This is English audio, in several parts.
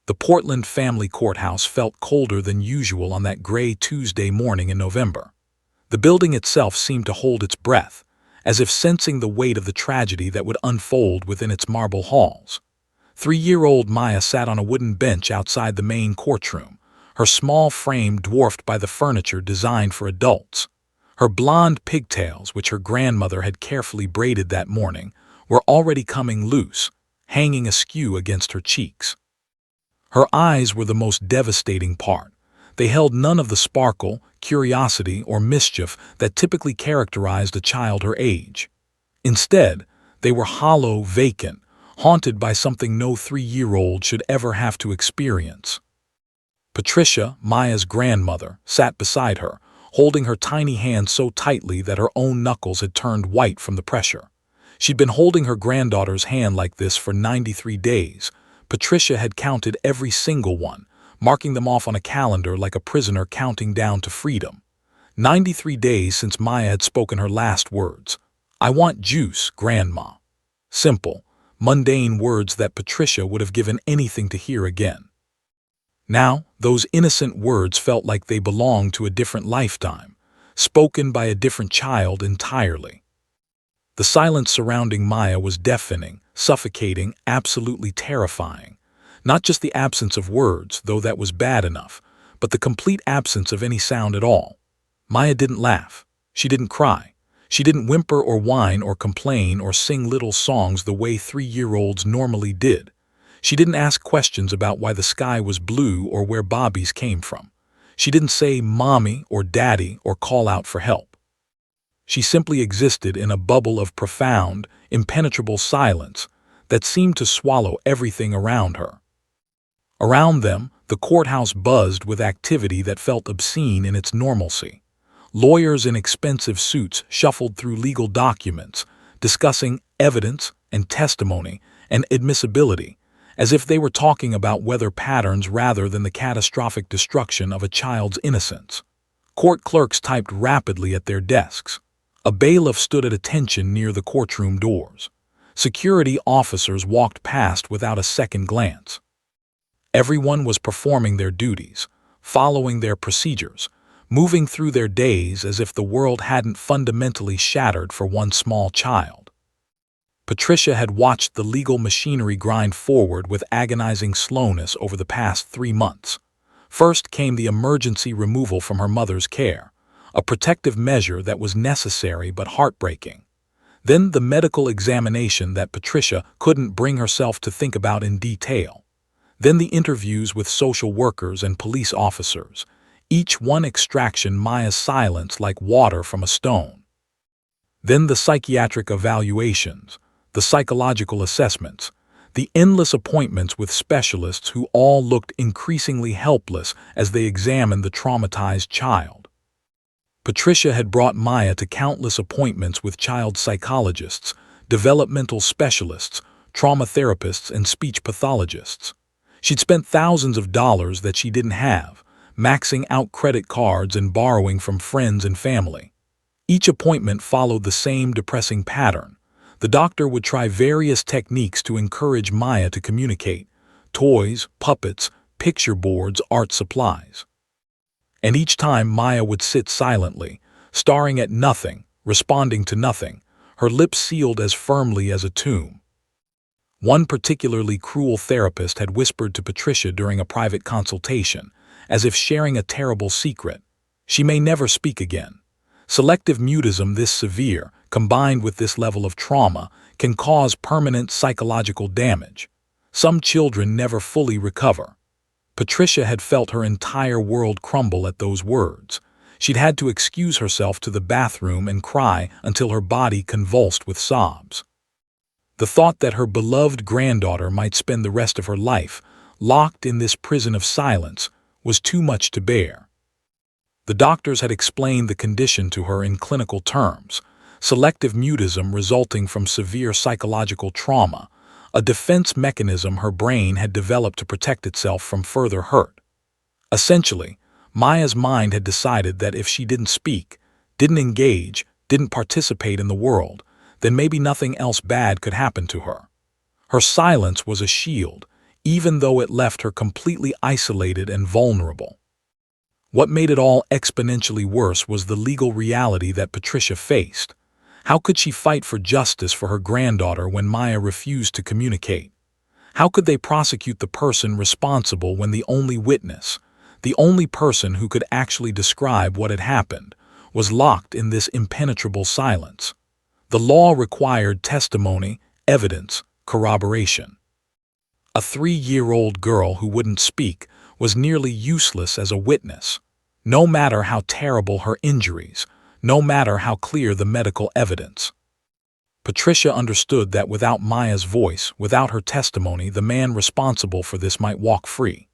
The Portland family courthouse felt colder than usual on that gray Tuesday morning in November. The building itself seemed to hold its breath, as if sensing the weight of the tragedy that would unfold within its marble halls. 3-year-old Maya sat on a wooden bench outside the main courtroom, her small frame dwarfed by the furniture designed for adults. Her blonde pigtails, which her grandmother had carefully braided that morning, were already coming loose, hanging askew against her cheeks. Her eyes were the most devastating part. They held none of the sparkle, curiosity, or mischief that typically characterized a child her age. Instead, they were hollow, vacant, haunted by something no 3-year-old should ever have to experience. Patricia, Maya's grandmother, sat beside her, holding her tiny hand so tightly that her own knuckles had turned white from the pressure. She'd been holding her granddaughter's hand like this for 93 days. Patricia had counted every single one, marking them off on a calendar like a prisoner counting down to freedom. 93 days since Maya had spoken her last words. "I want juice, Grandma." Simple, mundane words that Patricia would have given anything to hear again. Now, those innocent words felt like they belonged to a different lifetime, spoken by a different child entirely. The silence surrounding Maya was deafening, suffocating, absolutely terrifying. Not just the absence of words, though that was bad enough, but the complete absence of any sound at all. Maya didn't laugh. She didn't cry. She didn't whimper or whine or complain or sing little songs the way 3-year-olds normally did. She didn't ask questions about why the sky was blue or where bobbies came from. She didn't say mommy or daddy or call out for help. She simply existed in a bubble of profound, impenetrable silence that seemed to swallow everything around her. Around them, the courthouse buzzed with activity that felt obscene in its normalcy. Lawyers in expensive suits shuffled through legal documents, discussing evidence and testimony and admissibility, as if they were talking about weather patterns rather than the catastrophic destruction of a child's innocence. Court clerks typed rapidly at their desks. A bailiff stood at attention near the courtroom doors. Security officers walked past without a second glance. Everyone was performing their duties, following their procedures, moving through their days as if the world hadn't fundamentally shattered for one small child. Patricia had watched the legal machinery grind forward with agonizing slowness over the past 3 months. First came the emergency removal from her mother's care, a protective measure that was necessary but heartbreaking. Then the medical examination that Patricia couldn't bring herself to think about in detail. Then the interviews with social workers and police officers, each one extraction Maya's silence like water from a stone. Then the psychiatric evaluations, the psychological assessments, the endless appointments with specialists who all looked increasingly helpless as they examined the traumatized child. Patricia had brought Maya to countless appointments with child psychologists, developmental specialists, trauma therapists, and speech pathologists. She'd spent thousands of dollars that she didn't have, maxing out credit cards and borrowing from friends and family. Each appointment followed the same depressing pattern. The doctor would try various techniques to encourage Maya to communicate: toys, puppets, picture boards, art supplies. And each time Maya would sit silently, staring at nothing, responding to nothing, her lips sealed as firmly as a tomb. One particularly cruel therapist had whispered to Patricia during a private consultation, as if sharing a terrible secret: "She may never speak again." Selective mutism this severe, combined with this level of trauma, can cause permanent psychological damage. Some children never fully recover. Patricia had felt her entire world crumble at those words. She'd had to excuse herself to the bathroom and cry until her body convulsed with sobs. The thought that her beloved granddaughter might spend the rest of her life locked in this prison of silence was too much to bear. The doctors had explained the condition to her in clinical terms: selective mutism resulting from severe psychological trauma, a defense mechanism her brain had developed to protect itself from further hurt. Essentially, Maya's mind had decided that if she didn't speak, didn't engage, didn't participate in the world, then maybe nothing else bad could happen to her. Her silence was a shield, even though it left her completely isolated and vulnerable. What made it all exponentially worse was the legal reality that Patricia faced. How could she fight for justice for her granddaughter when Maya refused to communicate? How could they prosecute the person responsible when the only witness, the only person who could actually describe what had happened, was locked in this impenetrable silence? The law required testimony, evidence, corroboration. A 3-year-old girl who wouldn't speak was nearly useless as a witness, no matter how terrible her injuries, no matter how clear the medical evidence. Patricia understood that without Maya's voice, without her testimony, the man responsible for this might walk free.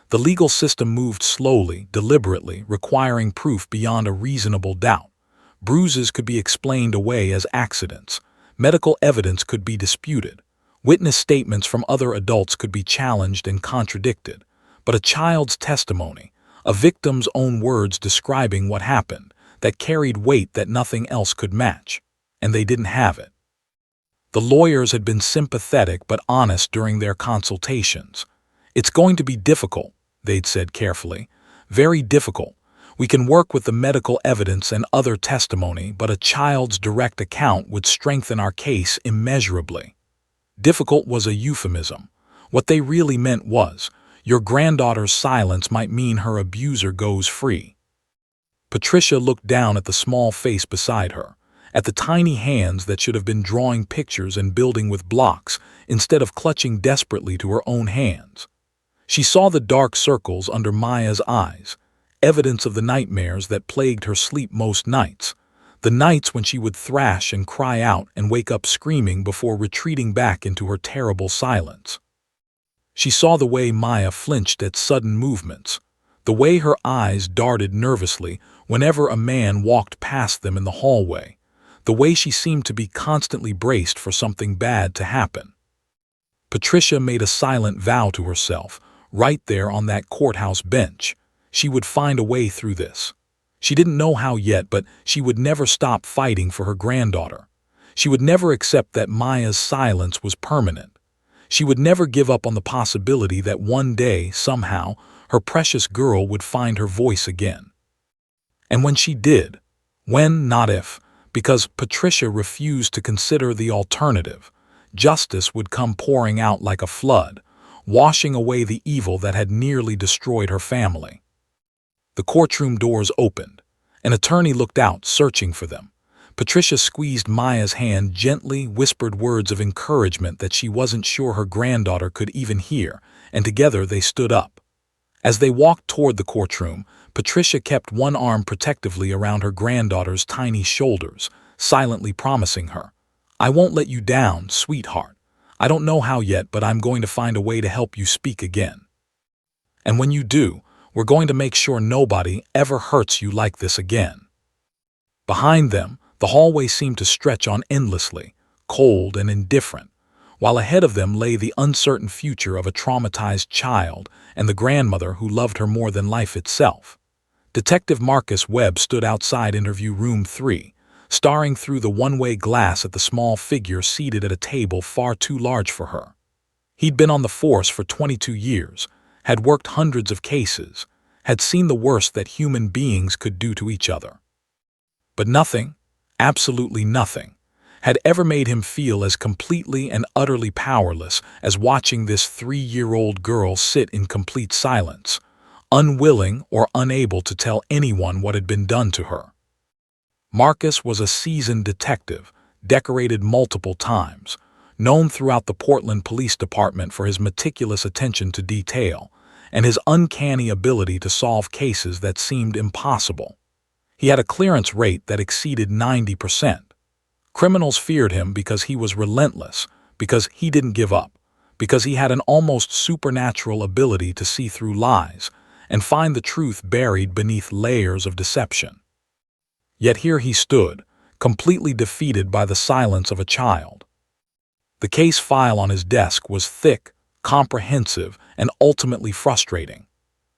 The legal system moved slowly, deliberately, requiring proof beyond a reasonable doubt. Bruises could be explained away as accidents. Medical evidence could be disputed. Witness statements from other adults could be challenged and contradicted. But a child's testimony, a victim's own words describing what happened, that carried weight that nothing else could match. And they didn't have it. The lawyers had been sympathetic but honest during their consultations. "It's going to be difficult," they'd said carefully. "Very difficult. We can work with the medical evidence and other testimony, but a child's direct account would strengthen our case immeasurably." Difficult was a euphemism. What they really meant was, your granddaughter's silence might mean her abuser goes free. Patricia looked down at the small face beside her, at the tiny hands that should have been drawing pictures and building with blocks instead of clutching desperately to her own hands. She saw the dark circles under Maya's eyes, evidence of the nightmares that plagued her sleep most nights, the nights when she would thrash and cry out and wake up screaming before retreating back into her terrible silence. She saw the way Maya flinched at sudden movements, the way her eyes darted nervously whenever a man walked past them in the hallway, the way she seemed to be constantly braced for something bad to happen. Patricia made a silent vow to herself, right there on that courthouse bench. She would find a way through this. She didn't know how yet, but she would never stop fighting for her granddaughter. She would never accept that Maya's silence was permanent. She would never give up on the possibility that one day, somehow, her precious girl would find her voice again. And when she did, when, not if, because Patricia refused to consider the alternative, justice would come pouring out like a flood, washing away the evil that had nearly destroyed her family. The courtroom doors opened. An attorney looked out, searching for them. Patricia squeezed Maya's hand gently, whispered words of encouragement that she wasn't sure her granddaughter could even hear, and together they stood up. As they walked toward the courtroom, Patricia kept one arm protectively around her granddaughter's tiny shoulders, silently promising her, "I won't let you down, sweetheart. I don't know how yet, but I'm going to find a way to help you speak again. And when you do, we're going to make sure nobody ever hurts you like this again." Behind them, the hallway seemed to stretch on endlessly, cold and indifferent, while ahead of them lay the uncertain future of a traumatized child and the grandmother who loved her more than life itself. Detective Marcus Webb stood outside interview room 3, staring through the one-way glass at the small figure seated at a table far too large for her. He'd been on the force for 22 years, had worked hundreds of cases, had seen the worst that human beings could do to each other. But nothing, absolutely nothing, had ever made him feel as completely and utterly powerless as watching this 3-year-old girl sit in complete silence, unwilling or unable to tell anyone what had been done to her. Marcus was a seasoned detective, decorated multiple times, known throughout the Portland Police Department for his meticulous attention to detail and his uncanny ability to solve cases that seemed impossible. He had a clearance rate that exceeded 90%. Criminals feared him because he was relentless, because he didn't give up, because he had an almost supernatural ability to see through lies and find the truth buried beneath layers of deception. Yet here he stood, completely defeated by the silence of a child. The case file on his desk was thick, comprehensive, and ultimately frustrating.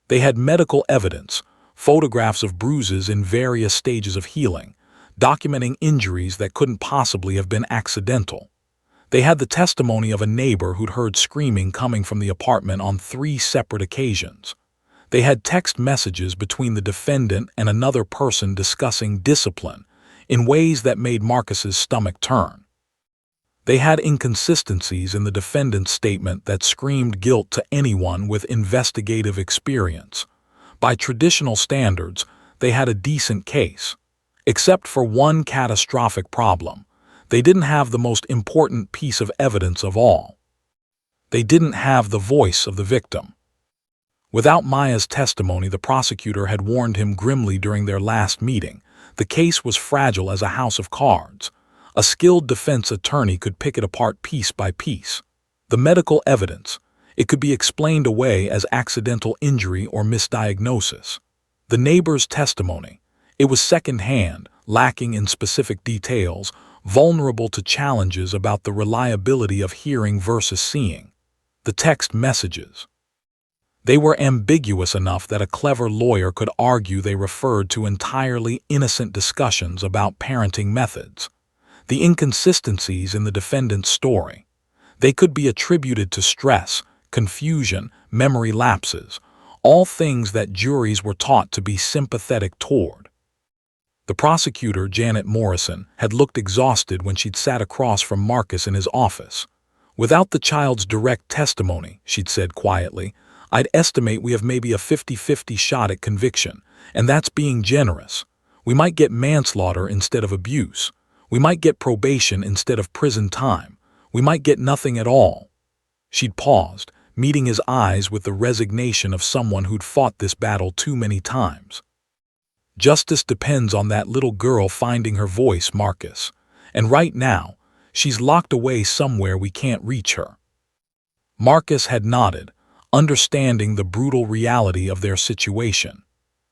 They had medical evidence, photographs of bruises in various stages of healing, documenting injuries that couldn't possibly have been accidental. They had the testimony of a neighbor who'd heard screaming coming from the apartment on 3 separate occasions. They had text messages between the defendant and another person discussing discipline in ways that made Marcus's stomach turn. They had inconsistencies in the defendant's statement that screamed guilt to anyone with investigative experience. By traditional standards, they had a decent case. Except for one catastrophic problem. They didn't have the most important piece of evidence of all. They didn't have the voice of the victim. Without Maya's testimony, the prosecutor had warned him grimly during their last meeting. The case was fragile as a house of cards. A skilled defense attorney could pick it apart piece by piece. The medical evidence, it could be explained away as accidental injury or misdiagnosis. The neighbor's testimony, it was second-hand, lacking in specific details, vulnerable to challenges about the reliability of hearing versus seeing. The text messages. They were ambiguous enough that a clever lawyer could argue they referred to entirely innocent discussions about parenting methods. The inconsistencies in the defendant's story. They could be attributed to stress, confusion, memory lapses, all things that juries were taught to be sympathetic toward. The prosecutor, Janet Morrison, had looked exhausted when she'd sat across from Marcus in his office. Without the child's direct testimony, she'd said quietly, I'd estimate we have maybe a 50-50 shot at conviction, and that's being generous. We might get manslaughter instead of abuse. We might get probation instead of prison time. We might get nothing at all. She'd paused, meeting his eyes with the resignation of someone who'd fought this battle too many times. Justice depends on that little girl finding her voice, Marcus. And right now, she's locked away somewhere we can't reach her. Marcus had nodded, understanding the brutal reality of their situation.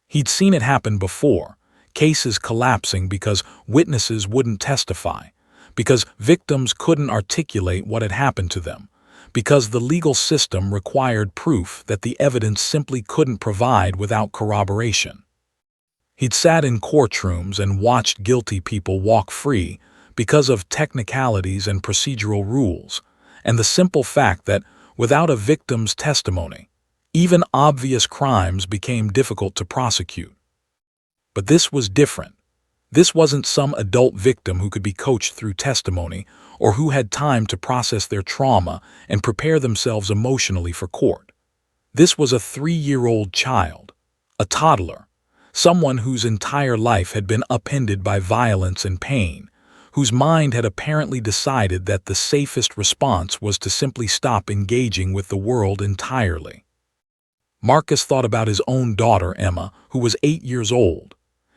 He'd seen it happen before, cases collapsing because witnesses wouldn't testify, because victims couldn't articulate what had happened to them, because the legal system required proof that the evidence simply couldn't provide without corroboration. He'd sat in courtrooms and watched guilty people walk free because of technicalities and procedural rules, and the simple fact that, without a victim's testimony, even obvious crimes became difficult to prosecute. But this was different. This wasn't some adult victim who could be coached through testimony or who had time to process their trauma and prepare themselves emotionally for court. This was a 3-year-old child, a toddler, someone whose entire life had been upended by violence and pain, whose mind had apparently decided that the safest response was to simply stop engaging with the world entirely. Marcus thought about his own daughter, Emma, who was 8 years old.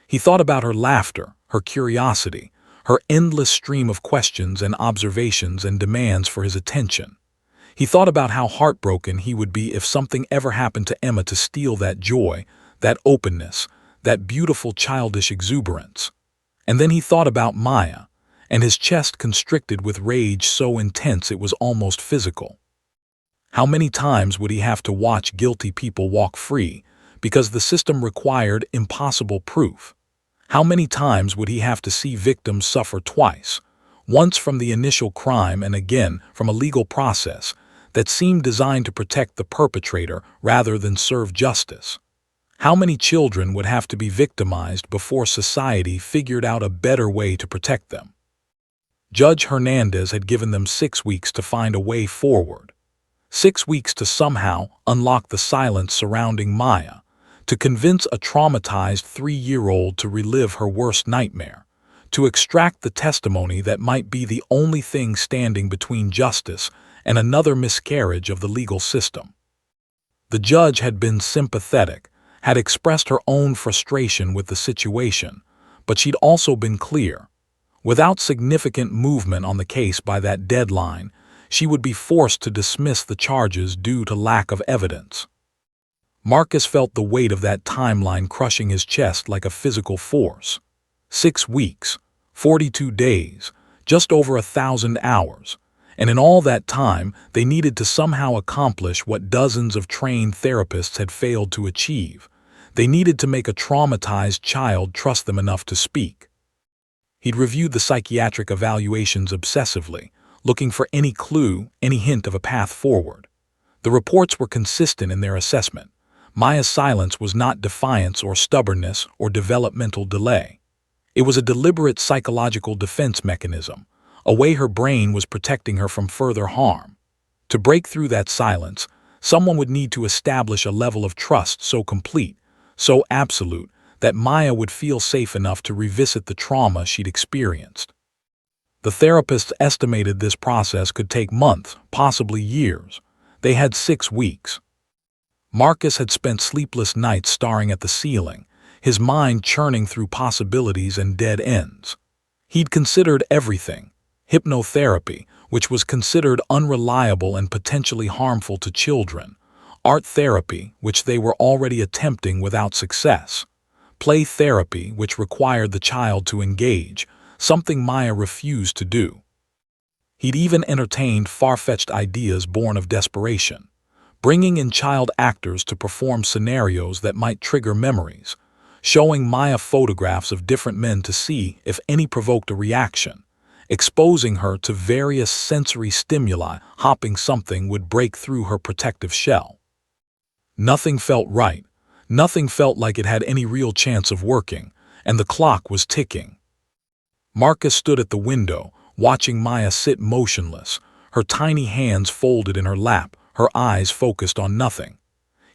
He thought about her laughter, her curiosity, her endless stream of questions and observations and demands for his attention. He thought about how heartbroken he would be if something ever happened to Emma to steal that joy, that openness, that beautiful childish exuberance. And then he thought about Maya, and his chest constricted with rage so intense it was almost physical. How many times would he have to watch guilty people walk free because the system required impossible proof? How many times would he have to see victims suffer twice, once from the initial crime and again from a legal process that seemed designed to protect the perpetrator rather than serve justice? How many children would have to be victimized before society figured out a better way to protect them? Judge Hernandez had given them 6 weeks to find a way forward. 6 weeks to somehow unlock the silence surrounding Maya, to convince a traumatized 3-year-old to relive her worst nightmare, to extract the testimony that might be the only thing standing between justice and another miscarriage of the legal system. The judge had been sympathetic, had expressed her own frustration with the situation, but she'd also been clear. Without significant movement on the case by that deadline, she would be forced to dismiss the charges due to lack of evidence. Marcus felt the weight of that timeline crushing his chest like a physical force. 6 weeks, 42 days, just over 1,000 hours. And in all that time, they needed to somehow accomplish what dozens of trained therapists had failed to achieve. They needed to make a traumatized child trust them enough to speak. He'd reviewed the psychiatric evaluations obsessively, looking for any clue, any hint of a path forward. The reports were consistent in their assessment. Maya's silence was not defiance or stubbornness or developmental delay. It was a deliberate psychological defense mechanism, a way her brain was protecting her from further harm. To break through that silence, someone would need to establish a level of trust so complete, so absolute, that Maya would feel safe enough to revisit the trauma she'd experienced. The therapists estimated this process could take months, possibly years. They had 6 weeks. Marcus had spent sleepless nights staring at the ceiling, his mind churning through possibilities and dead ends. He'd considered everything: hypnotherapy, which was considered unreliable and potentially harmful to children; art therapy, which they were already attempting without success; play therapy, which required the child to engage, something Maya refused to do. He'd even entertained far-fetched ideas born of desperation, bringing in child actors to perform scenarios that might trigger memories, showing Maya photographs of different men to see if any provoked a reaction, exposing her to various sensory stimuli, hoping something would break through her protective shell. Nothing felt right. Nothing felt like it had any real chance of working, and the clock was ticking. Marcus stood at the window, watching Maya sit motionless, her tiny hands folded in her lap, her eyes focused on nothing.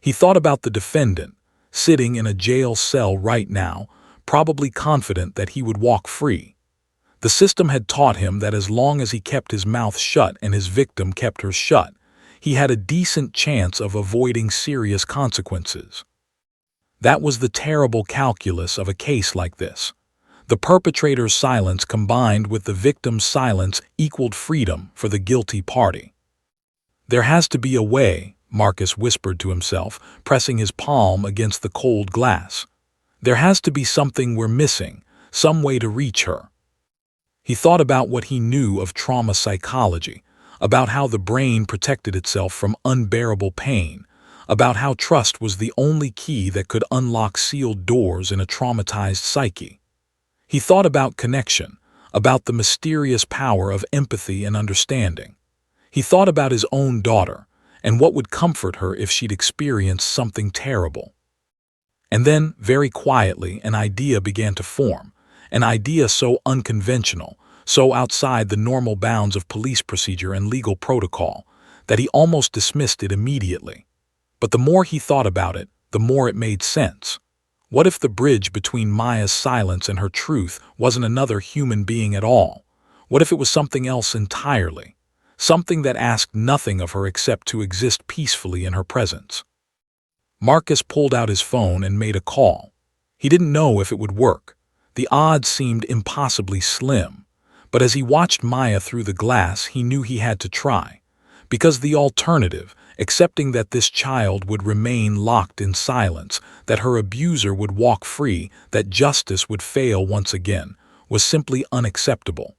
He thought about the defendant, sitting in a jail cell right now, probably confident that he would walk free. The system had taught him that as long as he kept his mouth shut and his victim kept hers shut, he had a decent chance of avoiding serious consequences. That was the terrible calculus of a case like this. The perpetrator's silence combined with the victim's silence equaled freedom for the guilty party. "There has to be a way," Marcus whispered to himself, pressing his palm against the cold glass. "There has to be something we're missing, some way to reach her." He thought about what he knew of trauma psychology, about how the brain protected itself from unbearable pain, about how trust was the only key that could unlock sealed doors in a traumatized psyche. He thought about connection, about the mysterious power of empathy and understanding. He thought about his own daughter, and what would comfort her if she'd experienced something terrible. And then, very quietly, an idea began to form, an idea so unconventional, so outside the normal bounds of police procedure and legal protocol, that he almost dismissed it immediately. But the more he thought about it, the more it made sense. What if the bridge between Maya's silence and her truth wasn't another human being at all? What if it was something else entirely? Something that asked nothing of her except to exist peacefully in her presence. Marcus pulled out his phone and made a call. He didn't know if it would work. The odds seemed impossibly slim. But as he watched Maya through the glass, he knew he had to try. Because the alternative, accepting that this child would remain locked in silence, that her abuser would walk free, that justice would fail once again, was simply unacceptable.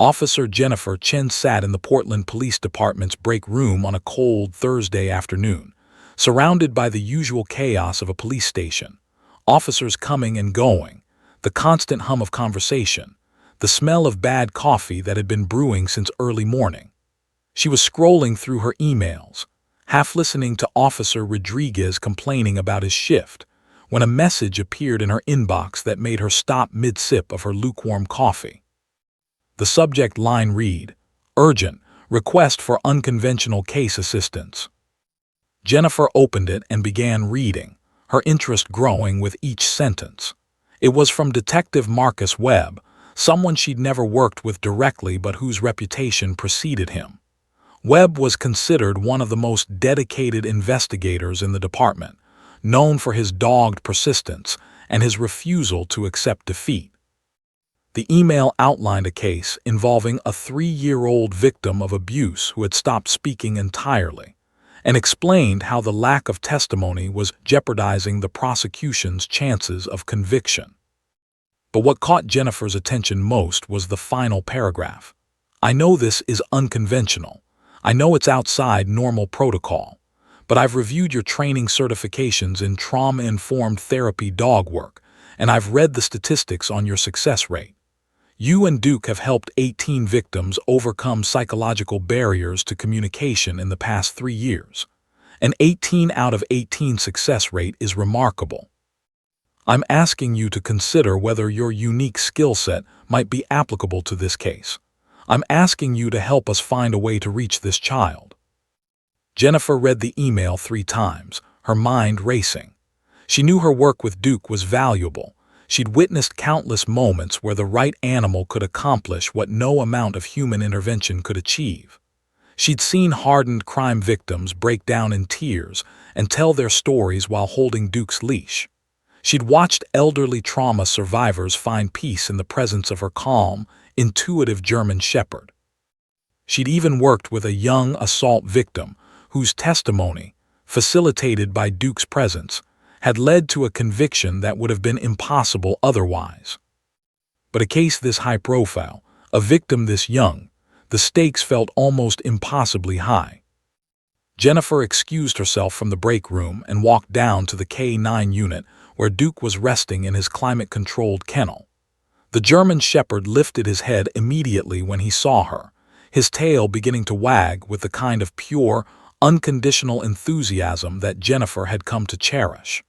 Officer Jennifer Chen sat in the Portland Police Department's break room on a cold Thursday afternoon, surrounded by the usual chaos of a police station. Officers coming and going, the constant hum of conversation, the smell of bad coffee that had been brewing since early morning. She was scrolling through her emails, half listening to Officer Rodriguez complaining about his shift, when a message appeared in her inbox that made her stop mid-sip of her lukewarm coffee. The subject line read, "Urgent, request for unconventional case assistance." Jennifer opened it and began reading, her interest growing with each sentence. It was from Detective Marcus Webb, someone she'd never worked with directly but whose reputation preceded him. Webb was considered one of the most dedicated investigators in the department, known for his dogged persistence and his refusal to accept defeat. The email outlined a case involving a 3-year-old victim of abuse who had stopped speaking entirely, and explained how the lack of testimony was jeopardizing the prosecution's chances of conviction. But what caught Jennifer's attention most was the final paragraph. "I know this is unconventional. I know it's outside normal protocol. But I've reviewed your training certifications in trauma-informed therapy dog work, and I've read the statistics on your success rate. You and Duke have helped 18 victims overcome psychological barriers to communication in the past 3 years. An 18 out of 18 success rate is remarkable. I'm asking you to consider whether your unique skill set might be applicable to this case. I'm asking you to help us find a way to reach this child." Jennifer read the email 3 times, her mind racing. She knew her work with Duke was valuable. She'd witnessed countless moments where the right animal could accomplish what no amount of human intervention could achieve. She'd seen hardened crime victims break down in tears and tell their stories while holding Duke's leash. She'd watched elderly trauma survivors find peace in the presence of her calm, intuitive German Shepherd. She'd even worked with a young assault victim whose testimony, facilitated by Duke's presence, had led to a conviction that would have been impossible otherwise. But a case this high-profile, a victim this young, the stakes felt almost impossibly high. Jennifer excused herself from the break room and walked down to the K9 unit where Duke was resting in his climate-controlled kennel. The German Shepherd lifted his head immediately when he saw her, his tail beginning to wag with the kind of pure, unconditional enthusiasm that Jennifer had come to cherish.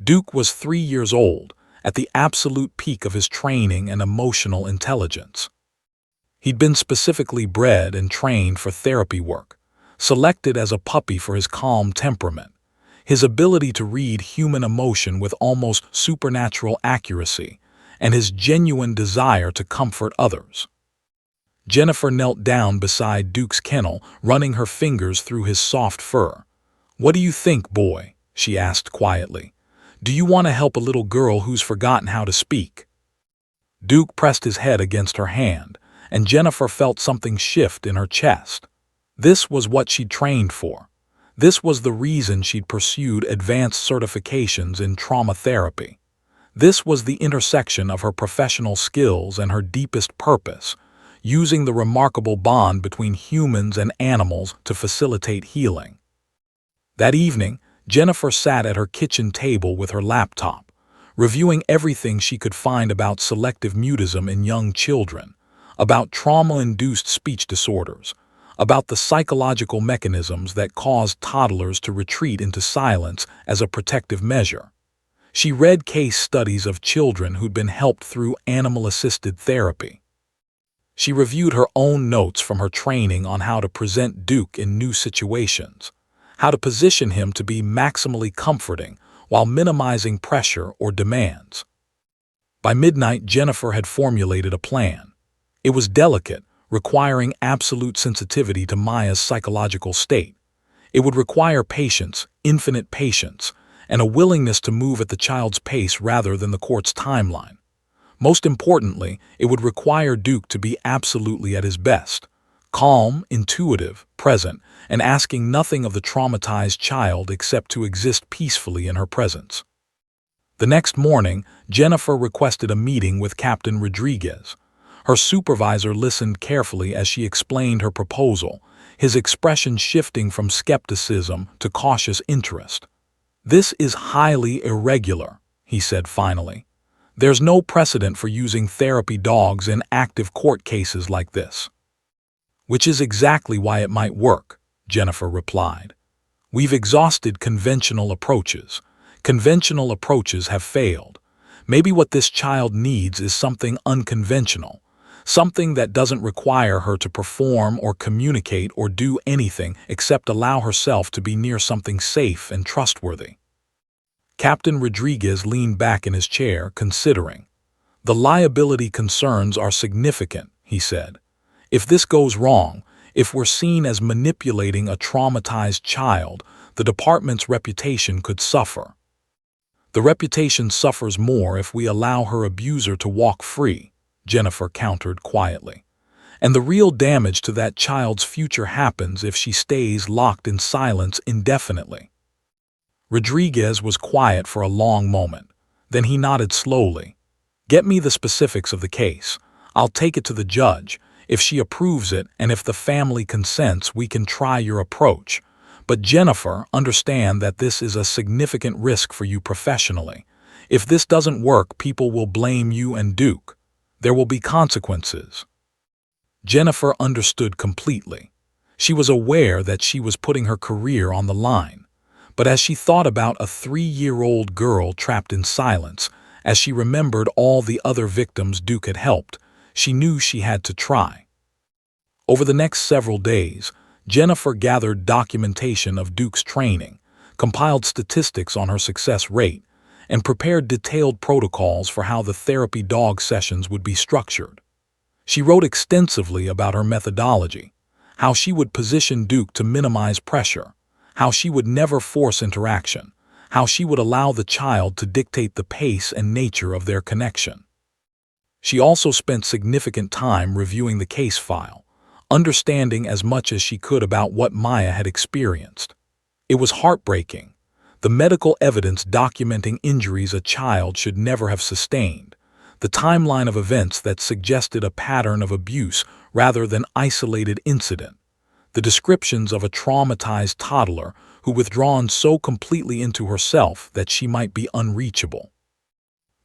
Duke was 3 years old, at the absolute peak of his training and emotional intelligence. He'd been specifically bred and trained for therapy work, selected as a puppy for his calm temperament, his ability to read human emotion with almost supernatural accuracy, and his genuine desire to comfort others. Jennifer knelt down beside Duke's kennel, running her fingers through his soft fur. "What do you think, boy?" she asked quietly. "Do you want to help a little girl who's forgotten how to speak?" Duke pressed his head against her hand, and Jennifer felt something shift in her chest. This was what she'd trained for. This was the reason she'd pursued advanced certifications in trauma therapy. This was the intersection of her professional skills and her deepest purpose, using the remarkable bond between humans and animals to facilitate healing. That evening, Jennifer sat at her kitchen table with her laptop, reviewing everything she could find about selective mutism in young children, about trauma-induced speech disorders, about the psychological mechanisms that cause toddlers to retreat into silence as a protective measure. She read case studies of children who'd been helped through animal-assisted therapy. She reviewed her own notes from her training on how to present Duke in new situations, how to position him to be maximally comforting while minimizing pressure or demands. By midnight, Jennifer had formulated a plan. It was delicate, requiring absolute sensitivity to Maya's psychological state. It would require patience, infinite patience, and a willingness to move at the child's pace rather than the court's timeline. Most importantly, it would require Duke to be absolutely at his best, calm, intuitive, present, and asking nothing of the traumatized child except to exist peacefully in her presence. The next morning, Jennifer requested a meeting with Captain Rodriguez. Her supervisor listened carefully as she explained her proposal, his expression shifting from skepticism to cautious interest. "This is highly irregular," he said finally. "There's no precedent for using therapy dogs in active court cases like this." "Which is exactly why it might work," Jennifer replied. "We've exhausted conventional approaches. Conventional approaches have failed. Maybe what this child needs is something unconventional, something that doesn't require her to perform or communicate or do anything except allow herself to be near something safe and trustworthy." Captain Rodriguez leaned back in his chair, considering. "The liability concerns are significant," he said. "If this goes wrong, if we're seen as manipulating a traumatized child, the department's reputation could suffer." "The reputation suffers more if we allow her abuser to walk free," Jennifer countered quietly. "And the real damage to that child's future happens if she stays locked in silence indefinitely." Rodriguez was quiet for a long moment. Then he nodded slowly. "Get me the specifics of the case. I'll take it to the judge. If she approves it and if the family consents, we can try your approach. But Jennifer, understand that this is a significant risk for you professionally. If this doesn't work, people will blame you and Duke. There will be consequences. Jennifer understood completely. She was aware that she was putting her career on the line. But as she thought about a 3-year-old girl trapped in silence, as she remembered all the other victims Duke had helped, she knew she had to try. Over the next several days, Jennifer gathered documentation of Duke's training, compiled statistics on her success rate, and prepared detailed protocols for how the therapy dog sessions would be structured. She wrote extensively about her methodology, how she would position Duke to minimize pressure, how she would never force interaction, how she would allow the child to dictate the pace and nature of their connection. She also spent significant time reviewing the case file, understanding as much as she could about what Maya had experienced. It was heartbreaking, the medical evidence documenting injuries a child should never have sustained, the timeline of events that suggested a pattern of abuse rather than isolated incident, the descriptions of a traumatized toddler who withdrawn so completely into herself that she might be unreachable.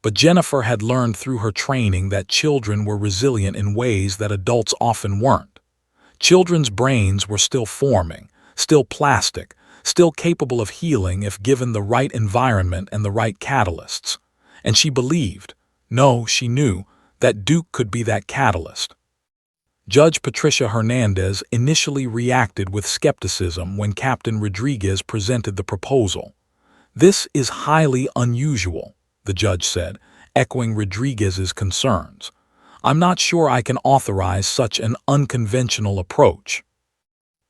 But Jennifer had learned through her training that children were resilient in ways that adults often weren't. Children's brains were still forming, still plastic, still capable of healing if given the right environment and the right catalysts. And she believed, no, she knew, that Duke could be that catalyst. Judge Patricia Hernandez initially reacted with skepticism when Captain Rodriguez presented the proposal. "This is highly unusual," the judge said, echoing Rodriguez's concerns. "I'm not sure I can authorize such an unconventional approach."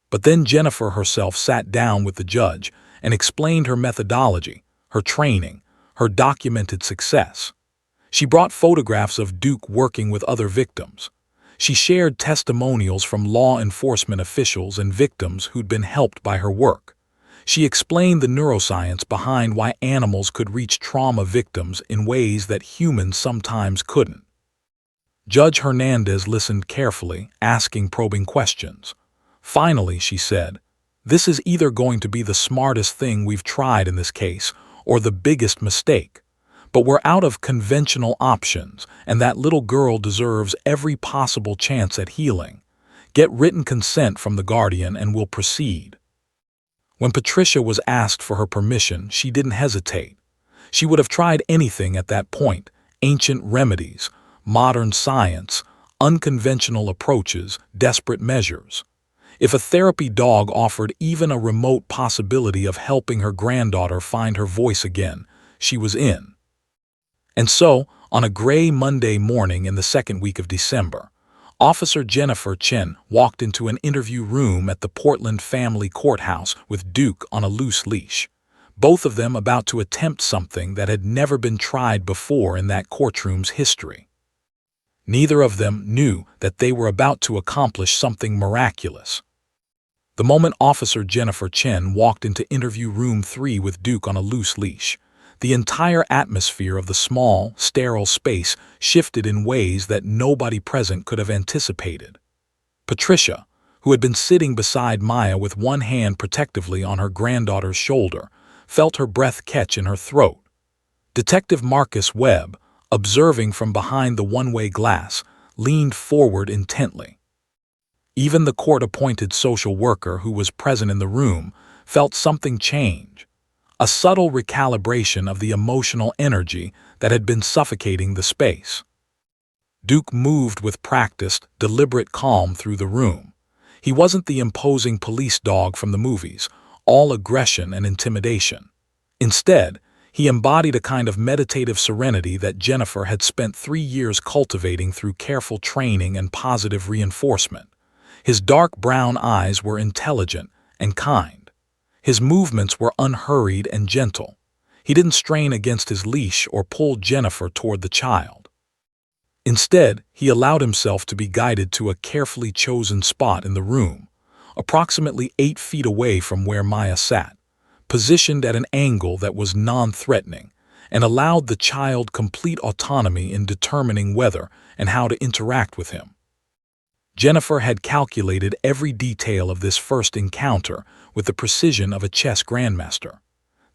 But then Jennifer herself sat down with the judge and explained her methodology, her training, her documented success. She brought photographs of Duke working with other victims. She shared testimonials from law enforcement officials and victims who'd been helped by her work. She explained the neuroscience behind why animals could reach trauma victims in ways that humans sometimes couldn't. Judge Hernandez listened carefully, asking probing questions. Finally, she said, "This is either going to be the smartest thing we've tried in this case or the biggest mistake. But we're out of conventional options, and that little girl deserves every possible chance at healing. Get written consent from the guardian and we'll proceed." When Patricia was asked for her permission, she didn't hesitate. She would have tried anything at that point: ancient remedies, modern science, unconventional approaches, desperate measures. If a therapy dog offered even a remote possibility of helping her granddaughter find her voice again, she was in. And so, on a gray Monday morning in the second week of December, Officer Jennifer Chen walked into an interview room at the Portland Family Courthouse with Duke on a loose leash, both of them about to attempt something that had never been tried before in that courtroom's history. Neither of them knew that they were about to accomplish something miraculous. The moment Officer Jennifer Chen walked into interview room 3 with Duke on a loose leash, the entire atmosphere of the small, sterile space shifted in ways that nobody present could have anticipated. Patricia, who had been sitting beside Maya with one hand protectively on her granddaughter's shoulder, felt her breath catch in her throat. Detective Marcus Webb, observing from behind the one-way glass, leaned forward intently. Even the court-appointed social worker who was present in the room felt something change. A subtle recalibration of the emotional energy that had been suffocating the space. Duke moved with practiced, deliberate calm through the room. He wasn't the imposing police dog from the movies, all aggression and intimidation. Instead, he embodied a kind of meditative serenity that Jennifer had spent 3 years cultivating through careful training and positive reinforcement. His dark brown eyes were intelligent and kind. His movements were unhurried and gentle. He didn't strain against his leash or pull Jennifer toward the child. Instead, he allowed himself to be guided to a carefully chosen spot in the room, approximately 8 feet away from where Maya sat, positioned at an angle that was non-threatening, and allowed the child complete autonomy in determining whether and how to interact with him. Jennifer had calculated every detail of this first encounter with the precision of a chess grandmaster.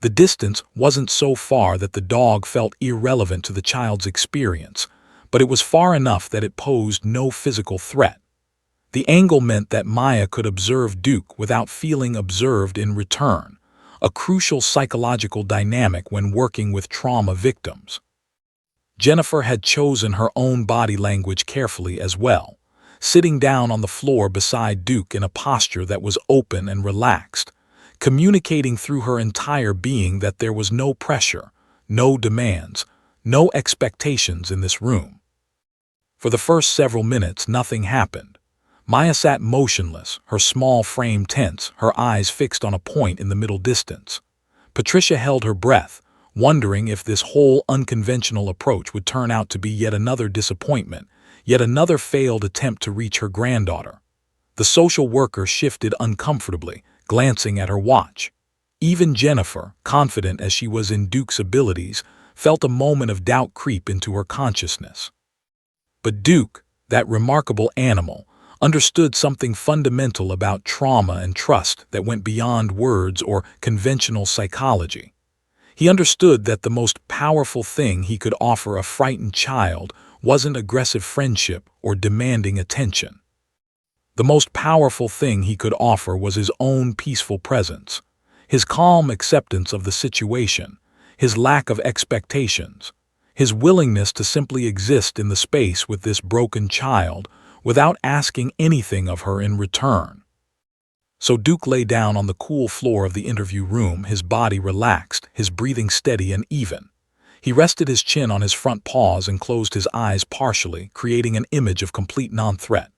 The distance wasn't so far that the dog felt irrelevant to the child's experience, but it was far enough that it posed no physical threat. The angle meant that Maya could observe Duke without feeling observed in return, a crucial psychological dynamic when working with trauma victims. Jennifer had chosen her own body language carefully as well, sitting down on the floor beside Duke in a posture that was open and relaxed, communicating through her entire being that there was no pressure, no demands, no expectations in this room. For the first several minutes, nothing happened. Maya sat motionless, her small frame tense, her eyes fixed on a point in the middle distance. Patricia held her breath, wondering if this whole unconventional approach would turn out to be yet another disappointment, yet another failed attempt to reach her granddaughter. The social worker shifted uncomfortably, glancing at her watch. Even Jennifer, confident as she was in Duke's abilities, felt a moment of doubt creep into her consciousness. But Duke, that remarkable animal, understood something fundamental about trauma and trust that went beyond words or conventional psychology. He understood that the most powerful thing he could offer a frightened child wasn't aggressive friendship or demanding attention. The most powerful thing he could offer was his own peaceful presence, his calm acceptance of the situation, his lack of expectations, his willingness to simply exist in the space with this broken child without asking anything of her in return. So Duke lay down on the cool floor of the interview room, his body relaxed, his breathing steady and even. He rested his chin on his front paws and closed his eyes partially, creating an image of complete non-threat.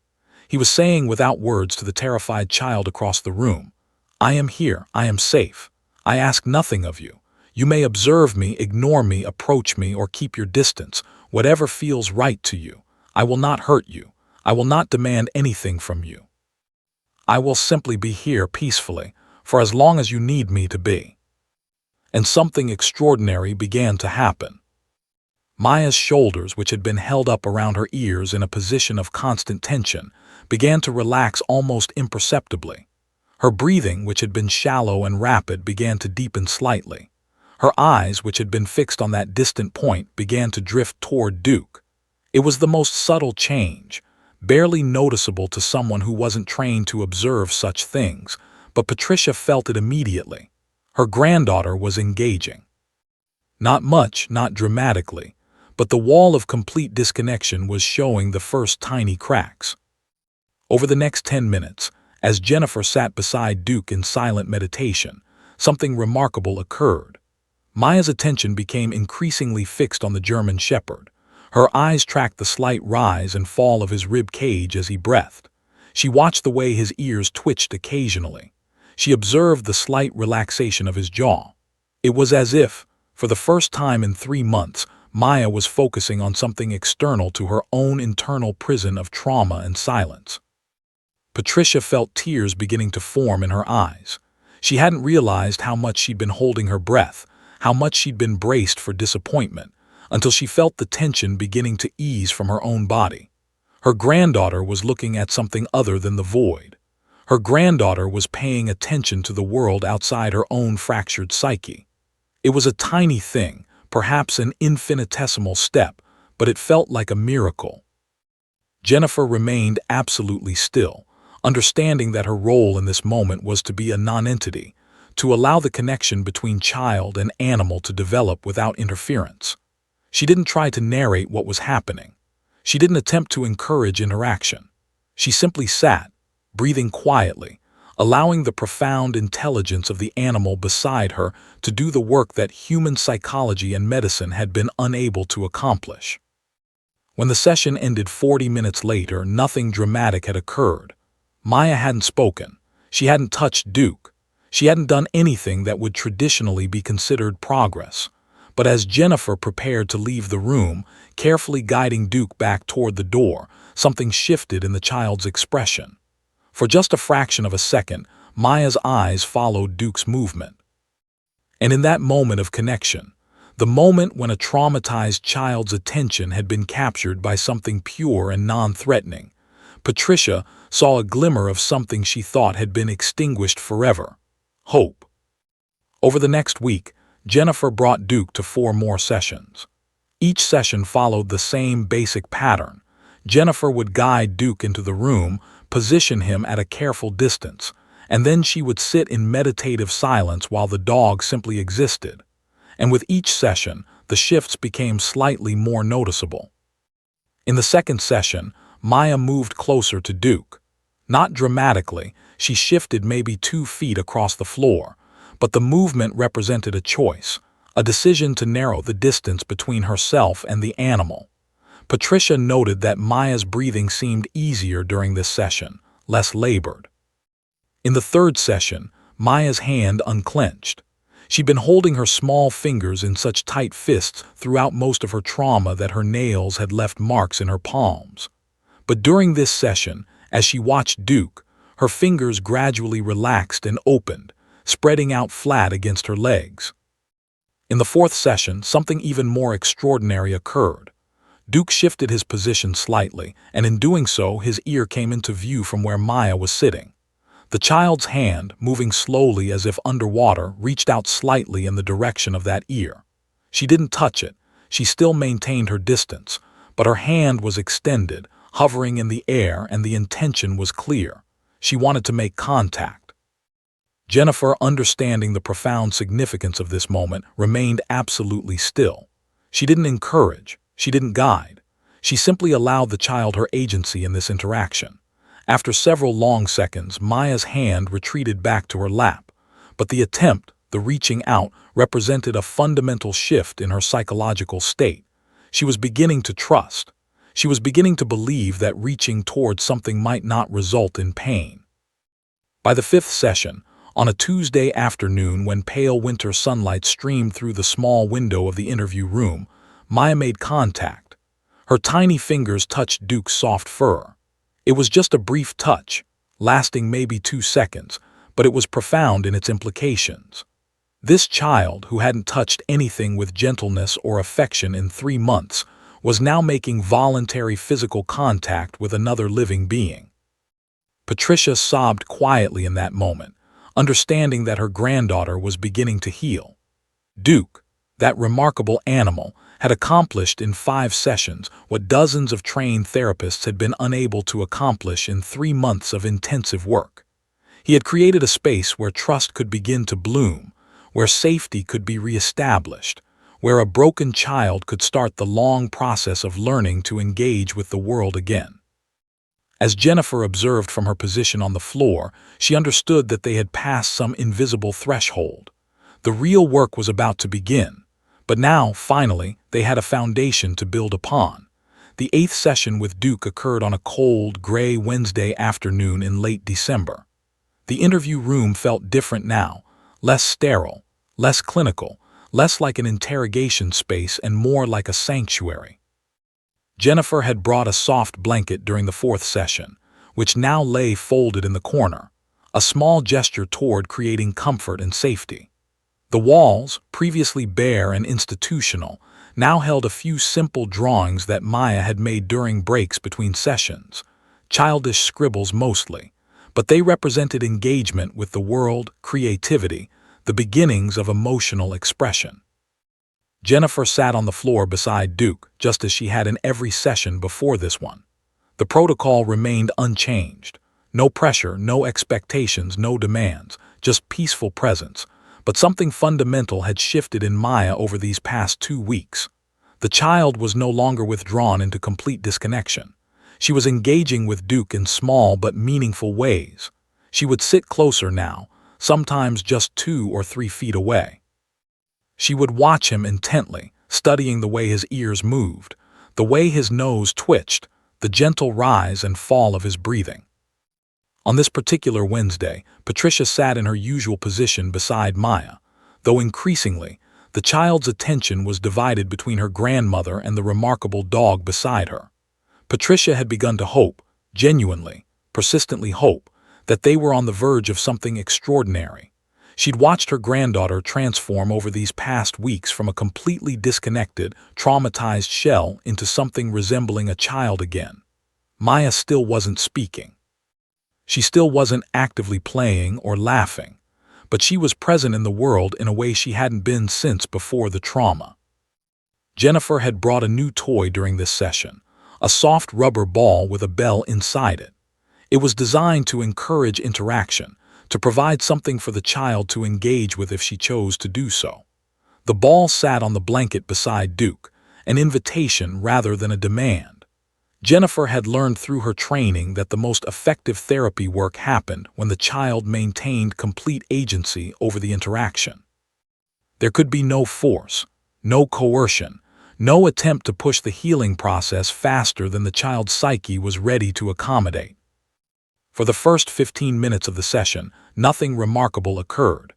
He was saying without words to the terrified child across the room, "I am here, I am safe. I ask nothing of you. You may observe me, ignore me, approach me, or keep your distance, whatever feels right to you. I will not hurt you. I will not demand anything from you. I will simply be here peacefully, for as long as you need me to be." And something extraordinary began to happen. Maya's shoulders, which had been held up around her ears in a position of constant tension, began to relax almost imperceptibly. Her breathing, which had been shallow and rapid, began to deepen slightly. Her eyes, which had been fixed on that distant point, began to drift toward Duke. It was the most subtle change, barely noticeable to someone who wasn't trained to observe such things, but Patricia felt it immediately. Her granddaughter was engaging. Not much, not dramatically, but the wall of complete disconnection was showing the first tiny cracks. Over the next 10 minutes, as Jennifer sat beside Duke in silent meditation, something remarkable occurred. Maya's attention became increasingly fixed on the German Shepherd. Her eyes tracked the slight rise and fall of his rib cage as he breathed. She watched the way his ears twitched occasionally. She observed the slight relaxation of his jaw. It was as if, for the first time in 3 months, Maya was focusing on something external to her own internal prison of trauma and silence. Patricia felt tears beginning to form in her eyes. She hadn't realized how much she'd been holding her breath, how much she'd been braced for disappointment, until she felt the tension beginning to ease from her own body. Her granddaughter was looking at something other than the void. Her granddaughter was paying attention to the world outside her own fractured psyche. It was a tiny thing, perhaps an infinitesimal step, but it felt like a miracle. Jennifer remained absolutely still, understanding that her role in this moment was to be a nonentity, to allow the connection between child and animal to develop without interference. She didn't try to narrate what was happening. She didn't attempt to encourage interaction. She simply sat, breathing quietly, allowing the profound intelligence of the animal beside her to do the work that human psychology and medicine had been unable to accomplish. When the session ended 40 minutes later, nothing dramatic had occurred. Maya hadn't spoken. She hadn't touched Duke. She hadn't done anything that would traditionally be considered progress. But as Jennifer prepared to leave the room, carefully guiding Duke back toward the door, something shifted in the child's expression. For just a fraction of a second, Maya's eyes followed Duke's movement. And in that moment of connection, the moment when a traumatized child's attention had been captured by something pure and non-threatening, Patricia saw a glimmer of something she thought had been extinguished forever: hope. Over the next week, Jennifer brought Duke to 4 more sessions. Each session followed the same basic pattern. Jennifer would guide Duke into the room, position him at a careful distance, and then she would sit in meditative silence while the dog simply existed. And with each session, the shifts became slightly more noticeable. In the second session, Maya moved closer to Duke. Not dramatically, she shifted maybe 2 feet across the floor, but the movement represented a choice, a decision to narrow the distance between herself and the animal. Patricia noted that Maya's breathing seemed easier during this session, less labored. In the third session, Maya's hand unclenched. She'd been holding her small fingers in such tight fists throughout most of her trauma that her nails had left marks in her palms. But during this session, as she watched Duke, her fingers gradually relaxed and opened, spreading out flat against her legs. In the fourth session, something even more extraordinary occurred. Duke shifted his position slightly, and in doing so, his ear came into view from where Maya was sitting. The child's hand, moving slowly as if underwater, reached out slightly in the direction of that ear. She didn't touch it. She still maintained her distance, but her hand was extended, hovering in the air, and the intention was clear. She wanted to make contact. Jennifer, understanding the profound significance of this moment, remained absolutely still. She didn't encourage. She didn't guide. She simply allowed the child her agency in this interaction. After several long seconds, Maya's hand retreated back to her lap, but the attempt, the reaching out, represented a fundamental shift in her psychological state. She was beginning to trust. She was beginning to believe that reaching towards something might not result in pain. By the fifth session, on a Tuesday afternoon when pale winter sunlight streamed through the small window of the interview room, Maya made contact. Her tiny fingers touched Duke's soft fur. It was just a brief touch, lasting maybe 2 seconds, but it was profound in its implications. This child, who hadn't touched anything with gentleness or affection in 3 months, was now making voluntary physical contact with another living being. Patricia sobbed quietly in that moment, understanding that her granddaughter was beginning to heal. Duke, that remarkable animal, had accomplished in 5 sessions what dozens of trained therapists had been unable to accomplish in 3 months of intensive work. He had created a space where trust could begin to bloom, where safety could be reestablished, where a broken child could start the long process of learning to engage with the world again. As Jennifer observed from her position on the floor, she understood that they had passed some invisible threshold. The real work was about to begin. But now, finally, they had a foundation to build upon. The 8th session with Duke occurred on a cold, gray Wednesday afternoon in late December. The interview room felt different now, less sterile, less clinical, less like an interrogation space and more like a sanctuary. Jennifer had brought a soft blanket during the 4th session, which now lay folded in the corner, a small gesture toward creating comfort and safety. The walls, previously bare and institutional, now held a few simple drawings that Maya had made during breaks between sessions, childish scribbles mostly, but they represented engagement with the world, creativity, the beginnings of emotional expression. Jennifer sat on the floor beside Duke, just as she had in every session before this one. The protocol remained unchanged. No pressure, no expectations, no demands, just peaceful presence. But something fundamental had shifted in Maya over these past 2 weeks. The child was no longer withdrawn into complete disconnection. She was engaging with Duke in small but meaningful ways. She would sit closer now, sometimes just 2 or 3 feet away. She would watch him intently, studying the way his ears moved, the way his nose twitched, the gentle rise and fall of his breathing. On this particular Wednesday, Patricia sat in her usual position beside Maya, though increasingly, the child's attention was divided between her grandmother and the remarkable dog beside her. Patricia had begun to hope, genuinely, persistently hope, that they were on the verge of something extraordinary. She'd watched her granddaughter transform over these past weeks from a completely disconnected, traumatized shell into something resembling a child again. Maya still wasn't speaking. She still wasn't actively playing or laughing, but she was present in the world in a way she hadn't been since before the trauma. Jennifer had brought a new toy during this session, a soft rubber ball with a bell inside it. It was designed to encourage interaction, to provide something for the child to engage with if she chose to do so. The ball sat on the blanket beside Duke, an invitation rather than a demand. Jennifer had learned through her training that the most effective therapy work happened when the child maintained complete agency over the interaction. There could be no force, no coercion, no attempt to push the healing process faster than the child's psyche was ready to accommodate. For the first 15 minutes of the session, nothing remarkable occurred.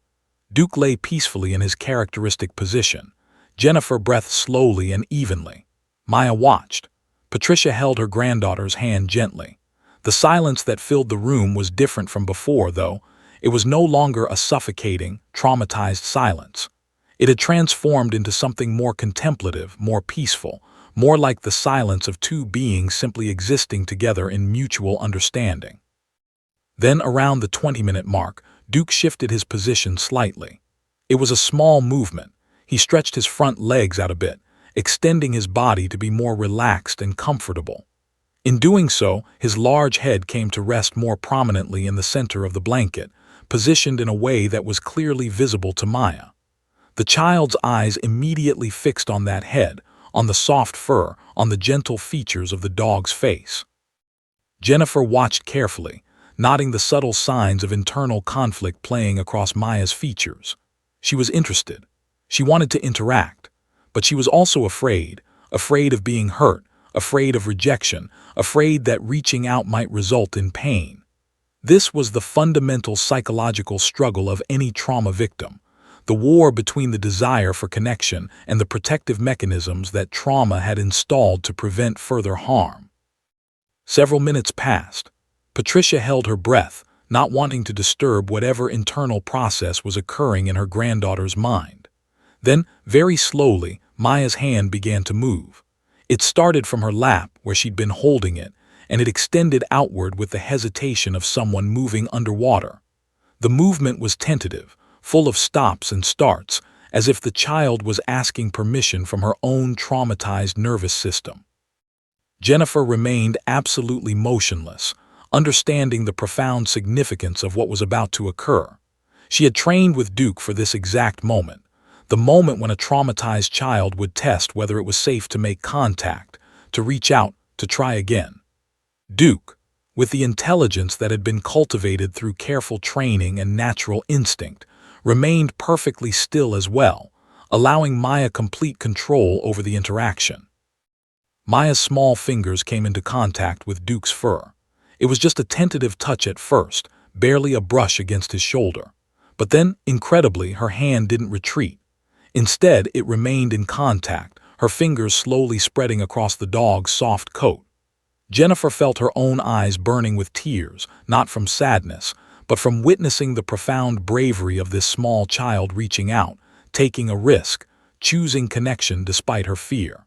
Duke lay peacefully in his characteristic position. Jennifer breathed slowly and evenly. Maya watched. Patricia held her granddaughter's hand gently. The silence that filled the room was different from before, though. It was no longer a suffocating, traumatized silence. It had transformed into something more contemplative, more peaceful, more like the silence of two beings simply existing together in mutual understanding. Then, around the 20-minute mark, Duke shifted his position slightly. It was a small movement. He stretched his front legs out a bit, extending his body to be more relaxed and comfortable. In doing so, his large head came to rest more prominently in the center of the blanket, positioned in a way that was clearly visible to Maya. The child's eyes immediately fixed on that head, on the soft fur, on the gentle features of the dog's face. Jennifer watched carefully, noting the subtle signs of internal conflict playing across Maya's features. She was interested. She wanted to interact, but she was also afraid of being hurt, afraid of rejection, afraid that reaching out might result in pain. This was the fundamental psychological struggle of any trauma victim, the war between the desire for connection and the protective mechanisms that trauma had installed to prevent further harm. Several minutes passed. Patricia held her breath, not wanting to disturb whatever internal process was occurring in her granddaughter's mind. Then, very slowly, Maya's hand began to move. It started from her lap, where she'd been holding it, and it extended outward with the hesitation of someone moving underwater. The movement was tentative, full of stops and starts, as if the child was asking permission from her own traumatized nervous system. Jennifer remained absolutely motionless, understanding the profound significance of what was about to occur. She had trained with Duke for this exact moment, the moment when a traumatized child would test whether it was safe to make contact, to reach out, to try again. Duke, with the intelligence that had been cultivated through careful training and natural instinct, remained perfectly still as well, allowing Maya complete control over the interaction. Maya's small fingers came into contact with Duke's fur. It was just a tentative touch at first, barely a brush against his shoulder. But then, incredibly, her hand didn't retreat. Instead, it remained in contact, her fingers slowly spreading across the dog's soft coat. Jennifer felt her own eyes burning with tears, not from sadness, but from witnessing the profound bravery of this small child reaching out, taking a risk, choosing connection despite her fear.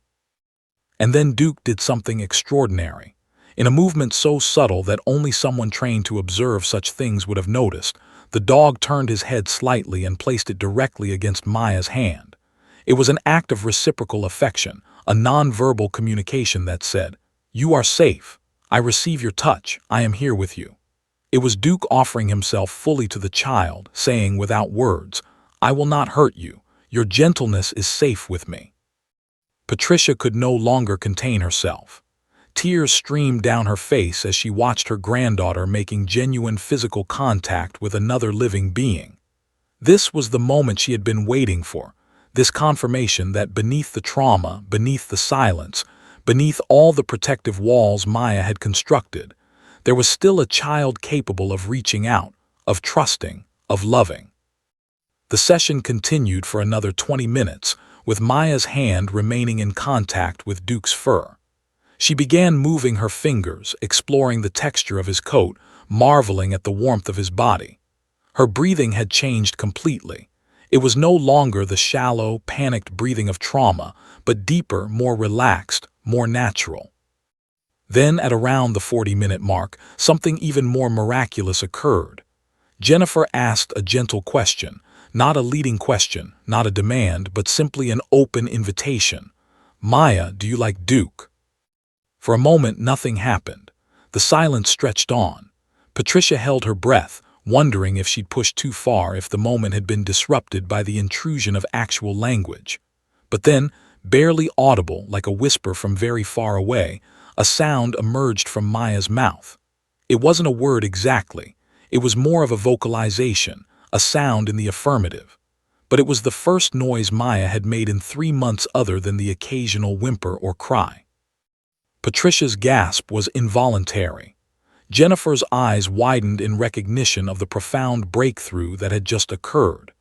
And then Duke did something extraordinary. In a movement so subtle that only someone trained to observe such things would have noticed, the dog turned his head slightly and placed it directly against Maya's hand. It was an act of reciprocal affection, a non-verbal communication that said, "You are safe. I receive your touch. I am here with you." It was Duke offering himself fully to the child, saying without words, "I will not hurt you. Your gentleness is safe with me." Patricia could no longer contain herself. Tears streamed down her face as she watched her granddaughter making genuine physical contact with another living being. This was the moment she had been waiting for, this confirmation that beneath the trauma, beneath the silence, beneath all the protective walls Maya had constructed, there was still a child capable of reaching out, of trusting, of loving. The session continued for another 20 minutes, with Maya's hand remaining in contact with Duke's fur. She began moving her fingers, exploring the texture of his coat, marveling at the warmth of his body. Her breathing had changed completely. It was no longer the shallow, panicked breathing of trauma, but deeper, more relaxed, more natural. Then, at around the 40-minute mark, something even more miraculous occurred. Jennifer asked a gentle question, not a leading question, not a demand, but simply an open invitation. "Maya, do you like Duke?" For a moment, nothing happened. The silence stretched on. Patricia held her breath, wondering if she'd pushed too far, if the moment had been disrupted by the intrusion of actual language. But then, barely audible, like a whisper from very far away, a sound emerged from Maya's mouth. It wasn't a word exactly. It was more of a vocalization, a sound in the affirmative. But it was the first noise Maya had made in 3 months other than the occasional whimper or cry. Patricia's gasp was involuntary. Jennifer's eyes widened in recognition of the profound breakthrough that had just occurred.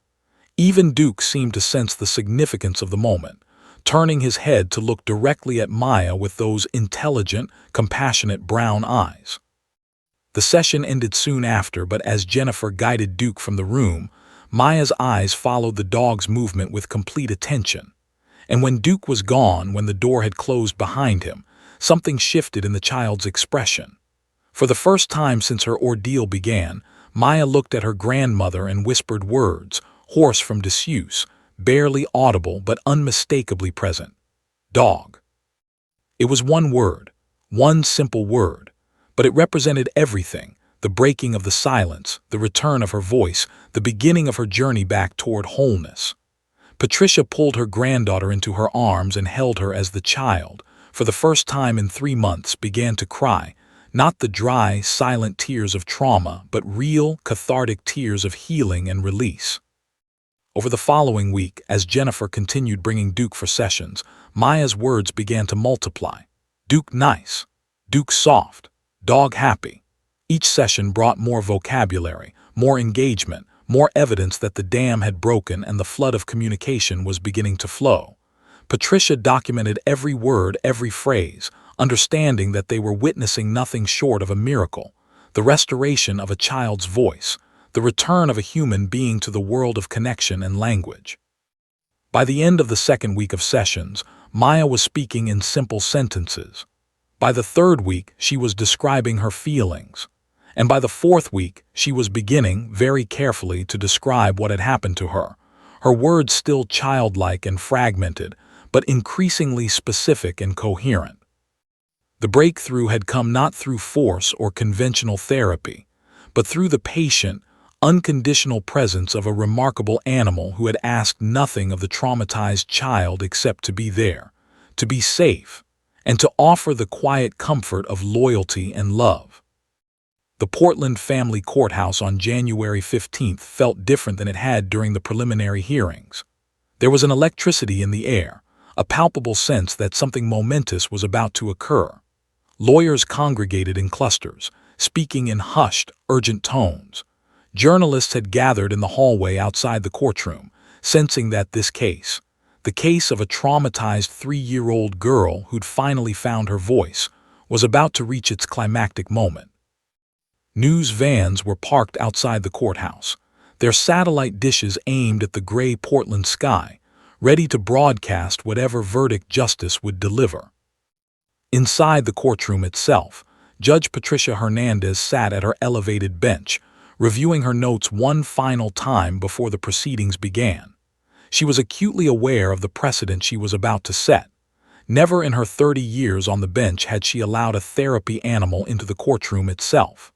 Even Duke seemed to sense the significance of the moment, turning his head to look directly at Maya with those intelligent, compassionate brown eyes. The session ended soon after, but as Jennifer guided Duke from the room, Maya's eyes followed the dog's movement with complete attention. And when Duke was gone, when the door had closed behind him, something shifted in the child's expression. For the first time since her ordeal began, Maya looked at her grandmother and whispered words, hoarse from disuse, barely audible but unmistakably present. Dog. It was one word, one simple word, but it represented everything: the breaking of the silence, the return of her voice, the beginning of her journey back toward wholeness. Patricia pulled her granddaughter into her arms and held her as the child, for the first time in 3 months, began to cry, not the dry, silent tears of trauma, but real, cathartic tears of healing and release. Over the following week, as Jennifer continued bringing Duke for sessions, Maya's words began to multiply. Duke nice. Duke soft. Dog happy. Each session brought more vocabulary, more engagement, more evidence that the dam had broken and the flood of communication was beginning to flow. Patricia documented every word, every phrase, understanding that they were witnessing nothing short of a miracle, the restoration of a child's voice, the return of a human being to the world of connection and language. By the end of the second week of sessions, Maya was speaking in simple sentences. By the third week, she was describing her feelings. And by the fourth week, she was beginning, very carefully, to describe what had happened to her, her words still childlike and fragmented, but increasingly specific and coherent. The breakthrough had come not through force or conventional therapy, but through the patient, unconditional presence of a remarkable animal who had asked nothing of the traumatized child except to be there, to be safe, and to offer the quiet comfort of loyalty and love. The Portland Family Courthouse on January 15th felt different than it had during the preliminary hearings. There was an electricity in the air, a palpable sense that something momentous was about to occur. Lawyers congregated in clusters, speaking in hushed, urgent tones. Journalists had gathered in the hallway outside the courtroom, sensing that this case, the case of a traumatized 3-year-old girl who'd finally found her voice, was about to reach its climactic moment. News vans were parked outside the courthouse, their satellite dishes aimed at the gray Portland sky, ready to broadcast whatever verdict justice would deliver. Inside the courtroom itself, Judge Patricia Hernandez sat at her elevated bench, reviewing her notes one final time before the proceedings began. She was acutely aware of the precedent she was about to set. Never in her 30 years on the bench had she allowed a therapy animal into the courtroom itself.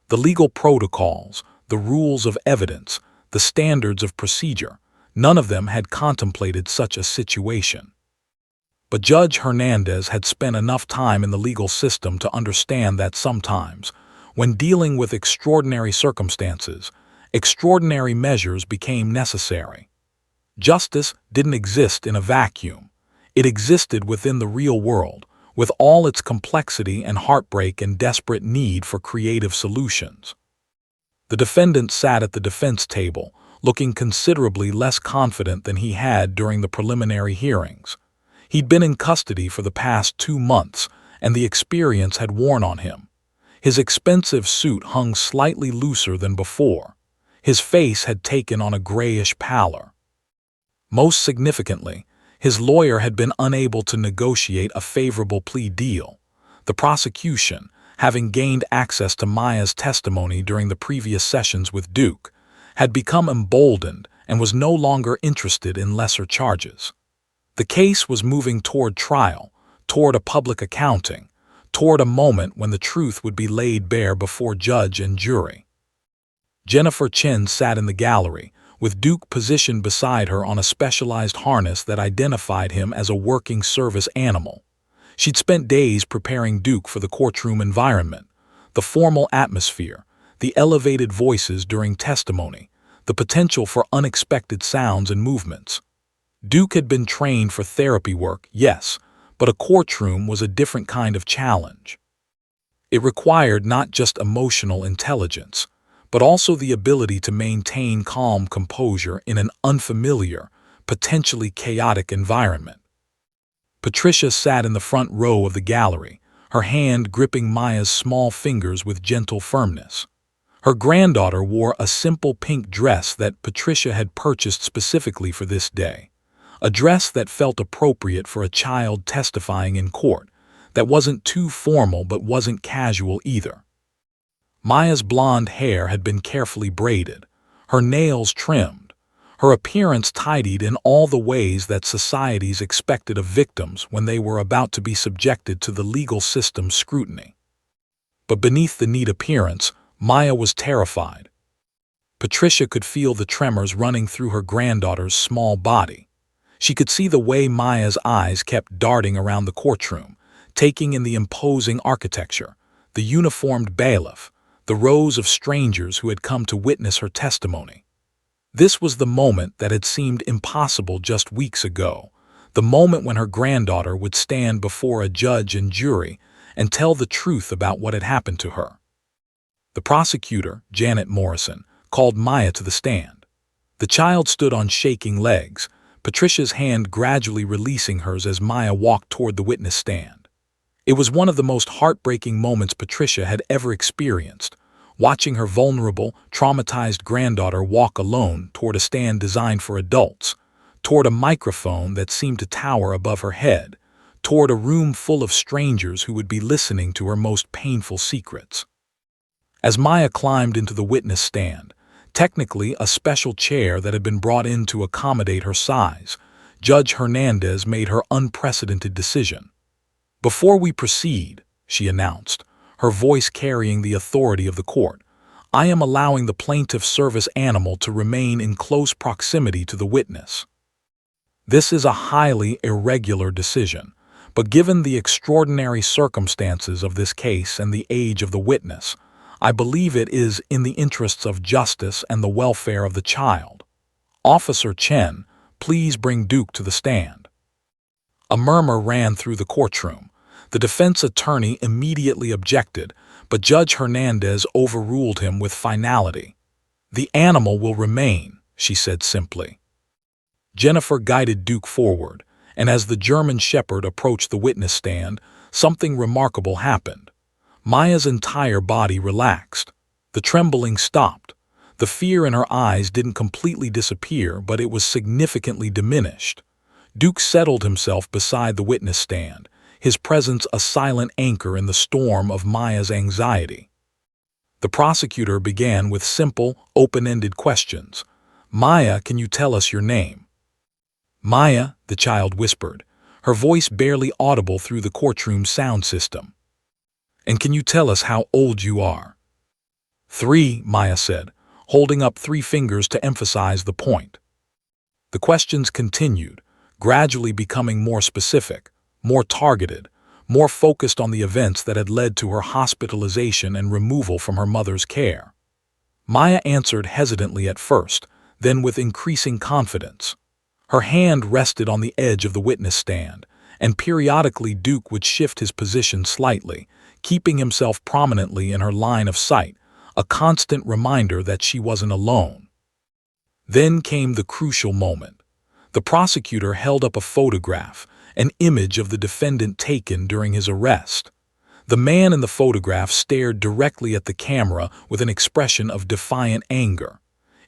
The legal protocols, the rules of evidence, the standards of procedure, none of them had contemplated such a situation. But Judge Hernandez had spent enough time in the legal system to understand that sometimes, when dealing with extraordinary circumstances, extraordinary measures became necessary. Justice didn't exist in a vacuum. It existed within the real world, with all its complexity and heartbreak and desperate need for creative solutions. The defendant sat at the defense table, looking considerably less confident than he had during the preliminary hearings. He'd been in custody for the past 2 months, and the experience had worn on him. His expensive suit hung slightly looser than before. His face had taken on a grayish pallor. Most significantly, his lawyer had been unable to negotiate a favorable plea deal. The prosecution, having gained access to Maya's testimony during the previous sessions with Duke, had become emboldened and was no longer interested in lesser charges. The case was moving toward trial, toward a public accounting, toward a moment when the truth would be laid bare before judge and jury. Jennifer Chen sat in the gallery, with Duke positioned beside her on a specialized harness that identified him as a working service animal. She'd spent days preparing Duke for the courtroom environment, the formal atmosphere, the elevated voices during testimony, the potential for unexpected sounds and movements. Duke had been trained for therapy work, yes, but a courtroom was a different kind of challenge. It required not just emotional intelligence, but also the ability to maintain calm composure in an unfamiliar, potentially chaotic environment. Patricia sat in the front row of the gallery, her hand gripping Maya's small fingers with gentle firmness. Her granddaughter wore a simple pink dress that Patricia had purchased specifically for this day, a dress that felt appropriate for a child testifying in court, that wasn't too formal but wasn't casual either. Maya's blonde hair had been carefully braided, her nails trimmed, her appearance tidied in all the ways that societies expected of victims when they were about to be subjected to the legal system's scrutiny. But beneath the neat appearance, Maya was terrified. Patricia could feel the tremors running through her granddaughter's small body. She could see the way Maya's eyes kept darting around the courtroom, taking in the imposing architecture, the uniformed bailiff, the rows of strangers who had come to witness her testimony. This was the moment that had seemed impossible just weeks ago, the moment when her granddaughter would stand before a judge and jury and tell the truth about what had happened to her. The prosecutor, Janet Morrison, called Maya to the stand. The child stood on shaking legs, Patricia's hand gradually releasing hers as Maya walked toward the witness stand. It was one of the most heartbreaking moments Patricia had ever experienced, watching her vulnerable, traumatized granddaughter walk alone toward a stand designed for adults, toward a microphone that seemed to tower above her head, toward a room full of strangers who would be listening to her most painful secrets. As Maya climbed into the witness stand, technically a special chair that had been brought in to accommodate her size, Judge Hernandez made her unprecedented decision. "Before we proceed," she announced, her voice carrying the authority of the court, "I am allowing the plaintiff's service animal to remain in close proximity to the witness." This is a highly irregular decision, but given the extraordinary circumstances of this case and the age of the witness, I believe it is in the interests of justice and the welfare of the child. Officer Chen, please bring Duke to the stand. A murmur ran through the courtroom. The defense attorney immediately objected, but Judge Hernandez overruled him with finality. "The animal will remain," she said simply. Jennifer guided Duke forward, and as the German Shepherd approached the witness stand, something remarkable happened. Maya's entire body relaxed. The trembling stopped. The fear in her eyes didn't completely disappear, but it was significantly diminished. Duke settled himself beside the witness stand, his presence a silent anchor in the storm of Maya's anxiety. The prosecutor began with simple, open-ended questions. "Maya, can you tell us your name?" "Maya," the child whispered, her voice barely audible through the courtroom's sound system. "And can you tell us how old you are?" "3," Maya said, holding up 3 fingers to emphasize the point. The questions continued, gradually becoming more specific, more targeted, more focused on the events that had led to her hospitalization and removal from her mother's care. Maya answered hesitantly at first, then with increasing confidence. Her hand rested on the edge of the witness stand, and periodically Duke would shift his position slightly, keeping himself prominently in her line of sight, a constant reminder that she wasn't alone. Then came the crucial moment. The prosecutor held up a photograph, an image of the defendant taken during his arrest. The man in the photograph stared directly at the camera with an expression of defiant anger.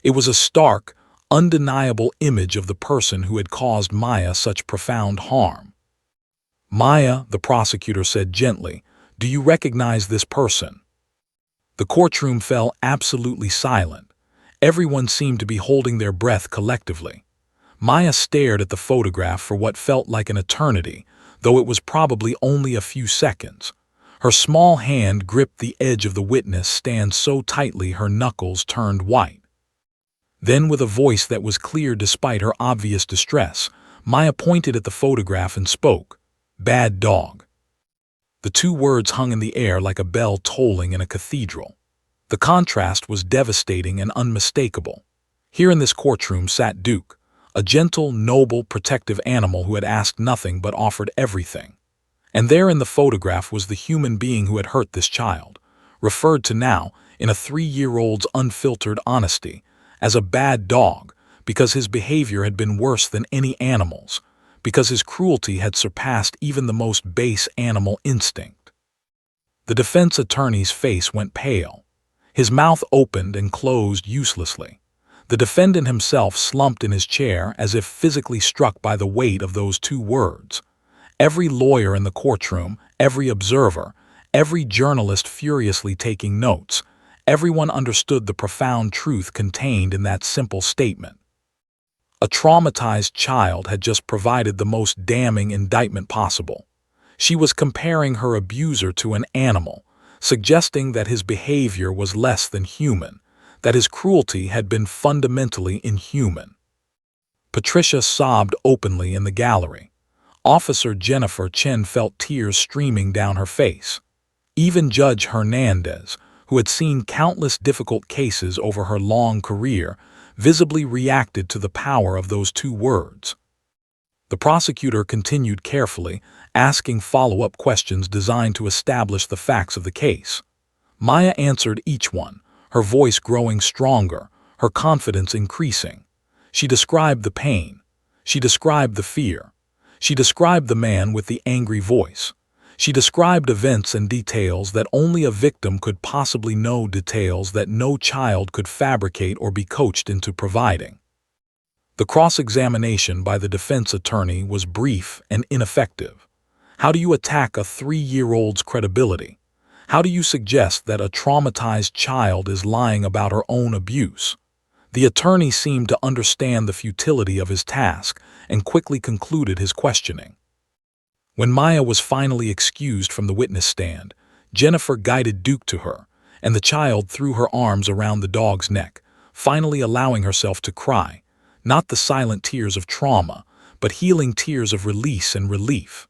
It was a stark, undeniable image of the person who had caused Maya such profound harm. "Maya," the prosecutor said gently, "do you recognize this person?" The courtroom fell absolutely silent. Everyone seemed to be holding their breath collectively. Maya stared at the photograph for what felt like an eternity, though it was probably only a few seconds. Her small hand gripped the edge of the witness stand so tightly her knuckles turned white. Then, with a voice that was clear despite her obvious distress, Maya pointed at the photograph and spoke. "Bad dog." The two words hung in the air like a bell tolling in a cathedral. The contrast was devastating and unmistakable. Here in this courtroom sat Duke, a gentle, noble, protective animal who had asked nothing but offered everything. And there in the photograph was the human being who had hurt this child, referred to now, in a 3-year-old's unfiltered honesty, as a bad dog because his behavior had been worse than any animal's, because his cruelty had surpassed even the most base animal instinct. The defense attorney's face went pale. His mouth opened and closed uselessly. The defendant himself slumped in his chair as if physically struck by the weight of those two words. Every lawyer in the courtroom, every observer, every journalist furiously taking notes, everyone understood the profound truth contained in that simple statement. A traumatized child had just provided the most damning indictment possible. She was comparing her abuser to an animal, suggesting that his behavior was less than human, that his cruelty had been fundamentally inhuman. Patricia sobbed openly in the gallery. Officer Jennifer Chen felt tears streaming down her face. Even Judge Hernandez, who had seen countless difficult cases over her long career, visibly reacted to the power of those two words. The prosecutor continued carefully, asking follow-up questions designed to establish the facts of the case. Maya answered each one, her voice growing stronger, her confidence increasing. She described the pain. She described the fear. She described the man with the angry voice. She described events and details that only a victim could possibly know, details that no child could fabricate or be coached into providing. The cross-examination by the defense attorney was brief and ineffective. How do you attack a 3-year-old's credibility? How do you suggest that a traumatized child is lying about her own abuse? The attorney seemed to understand the futility of his task and quickly concluded his questioning. When Maya was finally excused from the witness stand, Jennifer guided Duke to her, and the child threw her arms around the dog's neck, finally allowing herself to cry, not the silent tears of trauma, but healing tears of release and relief.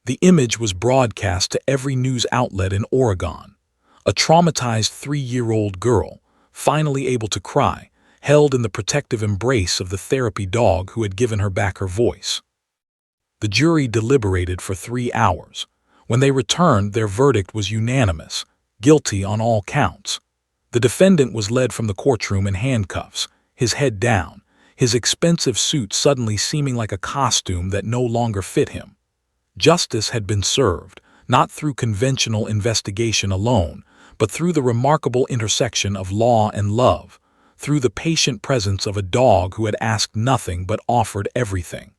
The image was broadcast to every news outlet in Oregon. A traumatized 3-year-old girl, finally able to cry, held in the protective embrace of the therapy dog who had given her back her voice. The jury deliberated for 3 hours. When they returned, their verdict was unanimous, guilty on all counts. The defendant was led from the courtroom in handcuffs, his head down, his expensive suit suddenly seeming like a costume that no longer fit him. Justice had been served, not through conventional investigation alone, but through the remarkable intersection of law and love, through the patient presence of a dog who had asked nothing but offered everything.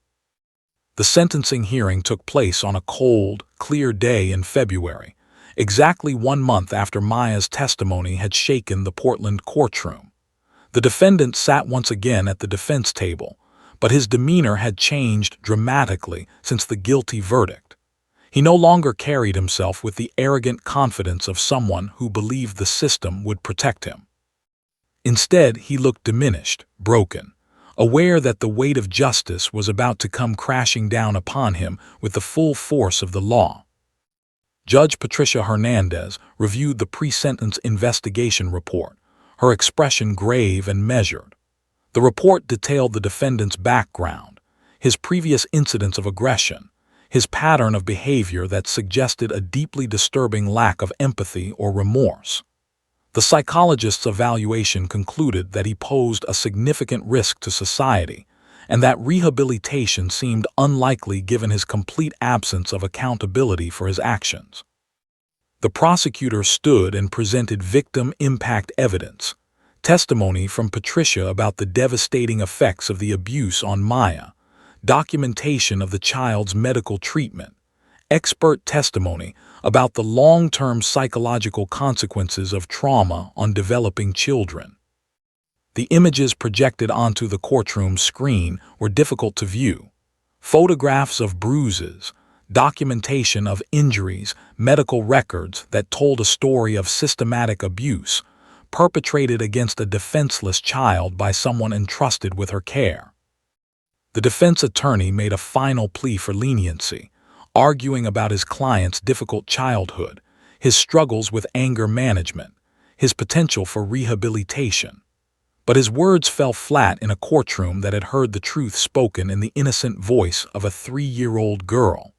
The sentencing hearing took place on a cold, clear day in February, exactly 1 month after Maya's testimony had shaken the Portland courtroom. The defendant sat once again at the defense table, but his demeanor had changed dramatically since the guilty verdict. He no longer carried himself with the arrogant confidence of someone who believed the system would protect him. Instead, he looked diminished, broken, aware that the weight of justice was about to come crashing down upon him with the full force of the law. Judge Patricia Hernandez reviewed the pre-sentence investigation report, her expression grave and measured. The report detailed the defendant's background, his previous incidents of aggression, his pattern of behavior that suggested a deeply disturbing lack of empathy or remorse. The psychologist's evaluation concluded that he posed a significant risk to society, and that rehabilitation seemed unlikely given his complete absence of accountability for his actions. The prosecutor stood and presented victim impact evidence, testimony from Patricia about the devastating effects of the abuse on Maya, documentation of the child's medical treatment, expert testimony about the long-term psychological consequences of trauma on developing children. The images projected onto the courtroom screen were difficult to view. Photographs of bruises, documentation of injuries, medical records that told a story of systematic abuse perpetrated against a defenseless child by someone entrusted with her care. The defense attorney made a final plea for leniency, arguing about his client's difficult childhood, his struggles with anger management, his potential for rehabilitation. But his words fell flat in a courtroom that had heard the truth spoken in the innocent voice of a 3-year-old girl.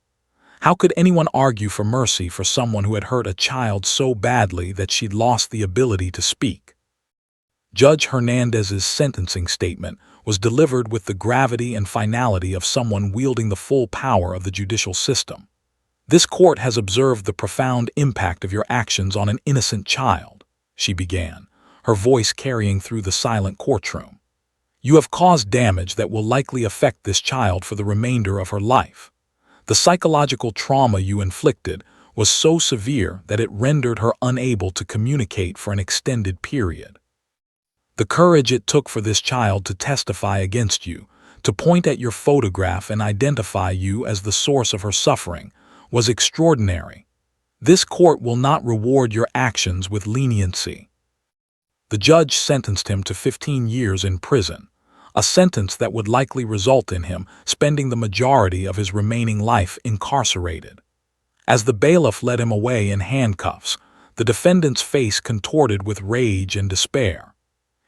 How could anyone argue for mercy for someone who had hurt a child so badly that she'd lost the ability to speak? Judge Hernandez's sentencing statement was delivered with the gravity and finality of someone wielding the full power of the judicial system. "This court has observed the profound impact of your actions on an innocent child," she began, her voice carrying through the silent courtroom. "You have caused damage that will likely affect this child for the remainder of her life. The psychological trauma you inflicted was so severe that it rendered her unable to communicate for an extended period. The courage it took for this child to testify against you, to point at your photograph and identify you as the source of her suffering, was extraordinary. This court will not reward your actions with leniency." The judge sentenced him to 15 years in prison, a sentence that would likely result in him spending the majority of his remaining life incarcerated. As the bailiff led him away in handcuffs, the defendant's face contorted with rage and despair.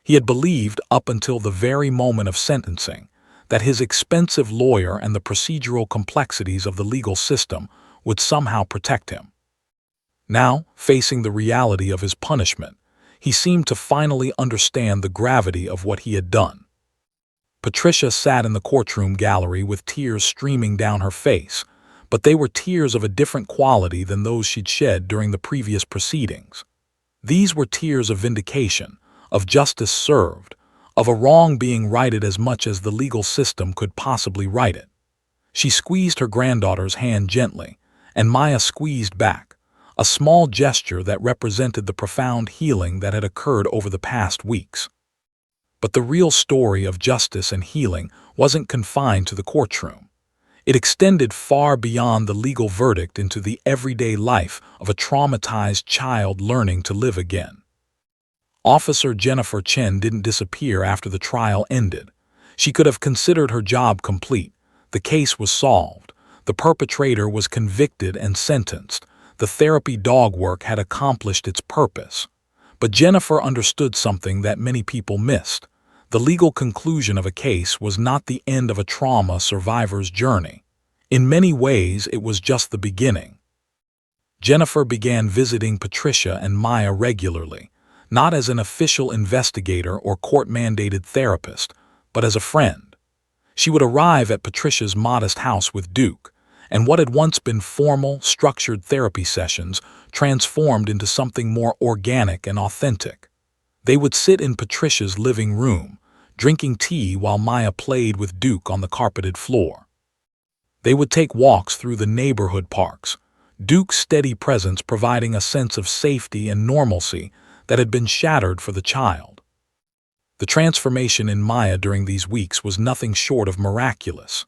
He had believed, up until the very moment of sentencing, that his expensive lawyer and the procedural complexities of the legal system would somehow protect him. Now, facing the reality of his punishment, he seemed to finally understand the gravity of what he had done. Patricia sat in the courtroom gallery with tears streaming down her face, but they were tears of a different quality than those she'd shed during the previous proceedings. These were tears of vindication, of justice served, of a wrong being righted as much as the legal system could possibly right it. She squeezed her granddaughter's hand gently, and Maya squeezed back, a small gesture that represented the profound healing that had occurred over the past weeks. But the real story of justice and healing wasn't confined to the courtroom. It extended far beyond the legal verdict into the everyday life of a traumatized child learning to live again. Officer Jennifer Chen didn't disappear after the trial ended. She could have considered her job complete. The case was solved. The perpetrator was convicted and sentenced. The therapy dog work had accomplished its purpose. But Jennifer understood something that many people missed. The legal conclusion of a case was not the end of a trauma survivor's journey. In many ways, it was just the beginning. Jennifer began visiting Patricia and Maya regularly, not as an official investigator or court-mandated therapist, but as a friend. She would arrive at Patricia's modest house with Duke, and what had once been formal, structured therapy sessions transformed into something more organic and authentic. They would sit in Patricia's living room, drinking tea while Maya played with Duke on the carpeted floor. They would take walks through the neighborhood parks, Duke's steady presence providing a sense of safety and normalcy that had been shattered for the child. The transformation in Maya during these weeks was nothing short of miraculous.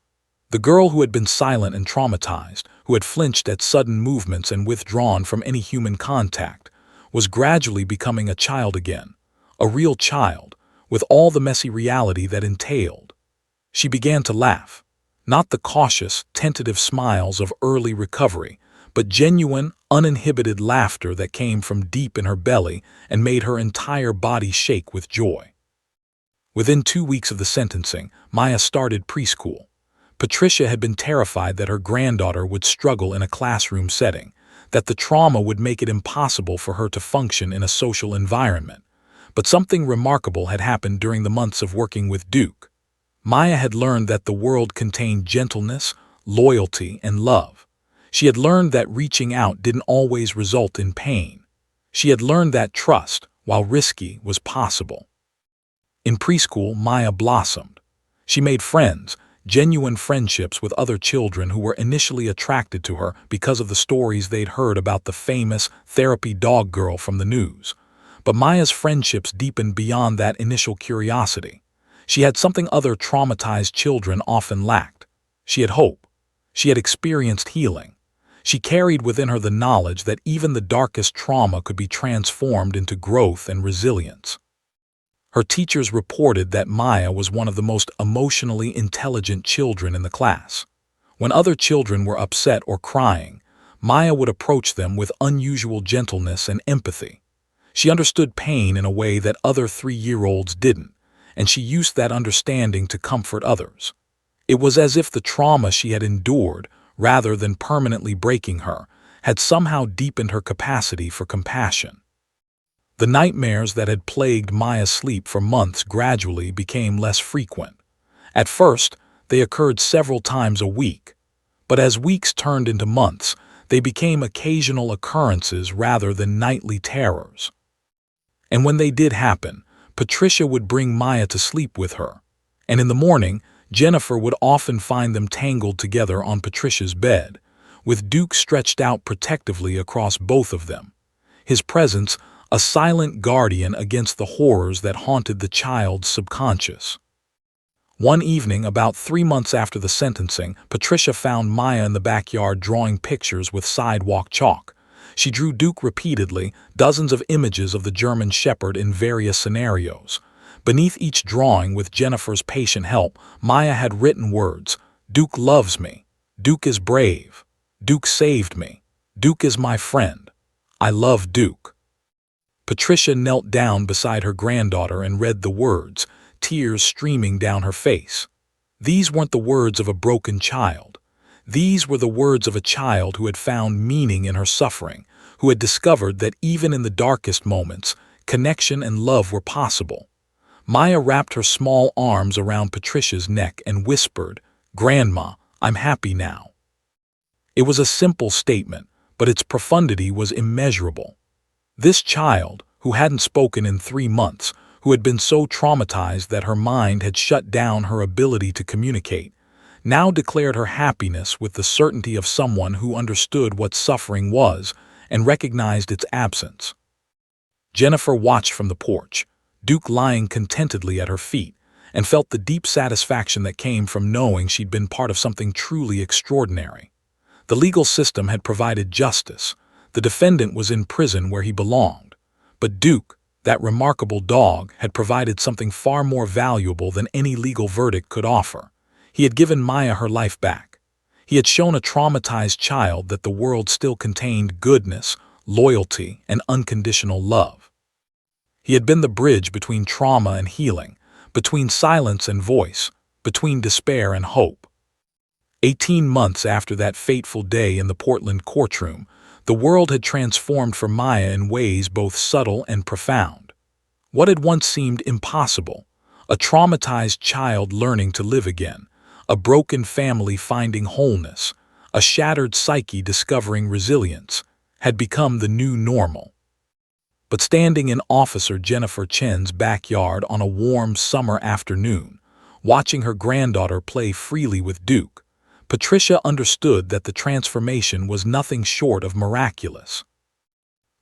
The girl who had been silent and traumatized, who had flinched at sudden movements and withdrawn from any human contact, was gradually becoming a child again, a real child, with all the messy reality that entailed. She began to laugh, not the cautious, tentative smiles of early recovery, but genuine, uninhibited laughter that came from deep in her belly and made her entire body shake with joy. Within 2 weeks of the sentencing, Maya started preschool. Patricia had been terrified that her granddaughter would struggle in a classroom setting, that the trauma would make it impossible for her to function in a social environment. But something remarkable had happened during the months of working with Duke. Maya had learned that the world contained gentleness, loyalty, and love. She had learned that reaching out didn't always result in pain. She had learned that trust, while risky, was possible. In preschool, Maya blossomed. She made friends, genuine friendships with other children who were initially attracted to her because of the stories they'd heard about the famous therapy dog girl from the news. But Maya's friendships deepened beyond that initial curiosity. She had something other traumatized children often lacked. She had hope. She had experienced healing. She carried within her the knowledge that even the darkest trauma could be transformed into growth and resilience. Her teachers reported that Maya was one of the most emotionally intelligent children in the class. When other children were upset or crying, Maya would approach them with unusual gentleness and empathy. She understood pain in a way that other 3-year-olds didn't, and she used that understanding to comfort others. It was as if the trauma she had endured, rather than permanently breaking her, had somehow deepened her capacity for compassion. The nightmares that had plagued Maya's sleep for months gradually became less frequent. At first, they occurred several times a week, but as weeks turned into months, they became occasional occurrences rather than nightly terrors. And when they did happen, Patricia would bring Maya to sleep with her, and in the morning, Jennifer would often find them tangled together on Patricia's bed, with Duke stretched out protectively across both of them, his presence a silent guardian against the horrors that haunted the child's subconscious. One evening, about 3 months after the sentencing, Patricia found Maya in the backyard drawing pictures with sidewalk chalk. She drew Duke repeatedly, dozens of images of the German Shepherd in various scenarios. Beneath each drawing, with Jennifer's patient help, Maya had written words: "Duke loves me. Duke is brave. Duke saved me. Duke is my friend. I love Duke." Patricia knelt down beside her granddaughter and read the words, tears streaming down her face. These weren't the words of a broken child. These were the words of a child who had found meaning in her suffering, who had discovered that even in the darkest moments, connection and love were possible. Maya wrapped her small arms around Patricia's neck and whispered, "Grandma, I'm happy now." It was a simple statement, but its profundity was immeasurable. This child, who hadn't spoken in 3 months, who had been so traumatized that her mind had shut down her ability to communicate, now declared her happiness with the certainty of someone who understood what suffering was and recognized its absence. Jennifer watched from the porch, Duke lying contentedly at her feet, and felt the deep satisfaction that came from knowing she'd been part of something truly extraordinary. The legal system had provided justice. The defendant was in prison where he belonged. But Duke, that remarkable dog, had provided something far more valuable than any legal verdict could offer. He had given Maya her life back. He had shown a traumatized child that the world still contained goodness, loyalty, and unconditional love. He had been the bridge between trauma and healing, between silence and voice, between despair and hope. 18 months after that fateful day in the Portland courtroom, the world had transformed for Maya in ways both subtle and profound. What had once seemed impossible, a traumatized child learning to live again, a broken family finding wholeness, a shattered psyche discovering resilience, had become the new normal. But standing in Officer Jennifer Chen's backyard on a warm summer afternoon, watching her granddaughter play freely with Duke, Patricia understood that the transformation was nothing short of miraculous.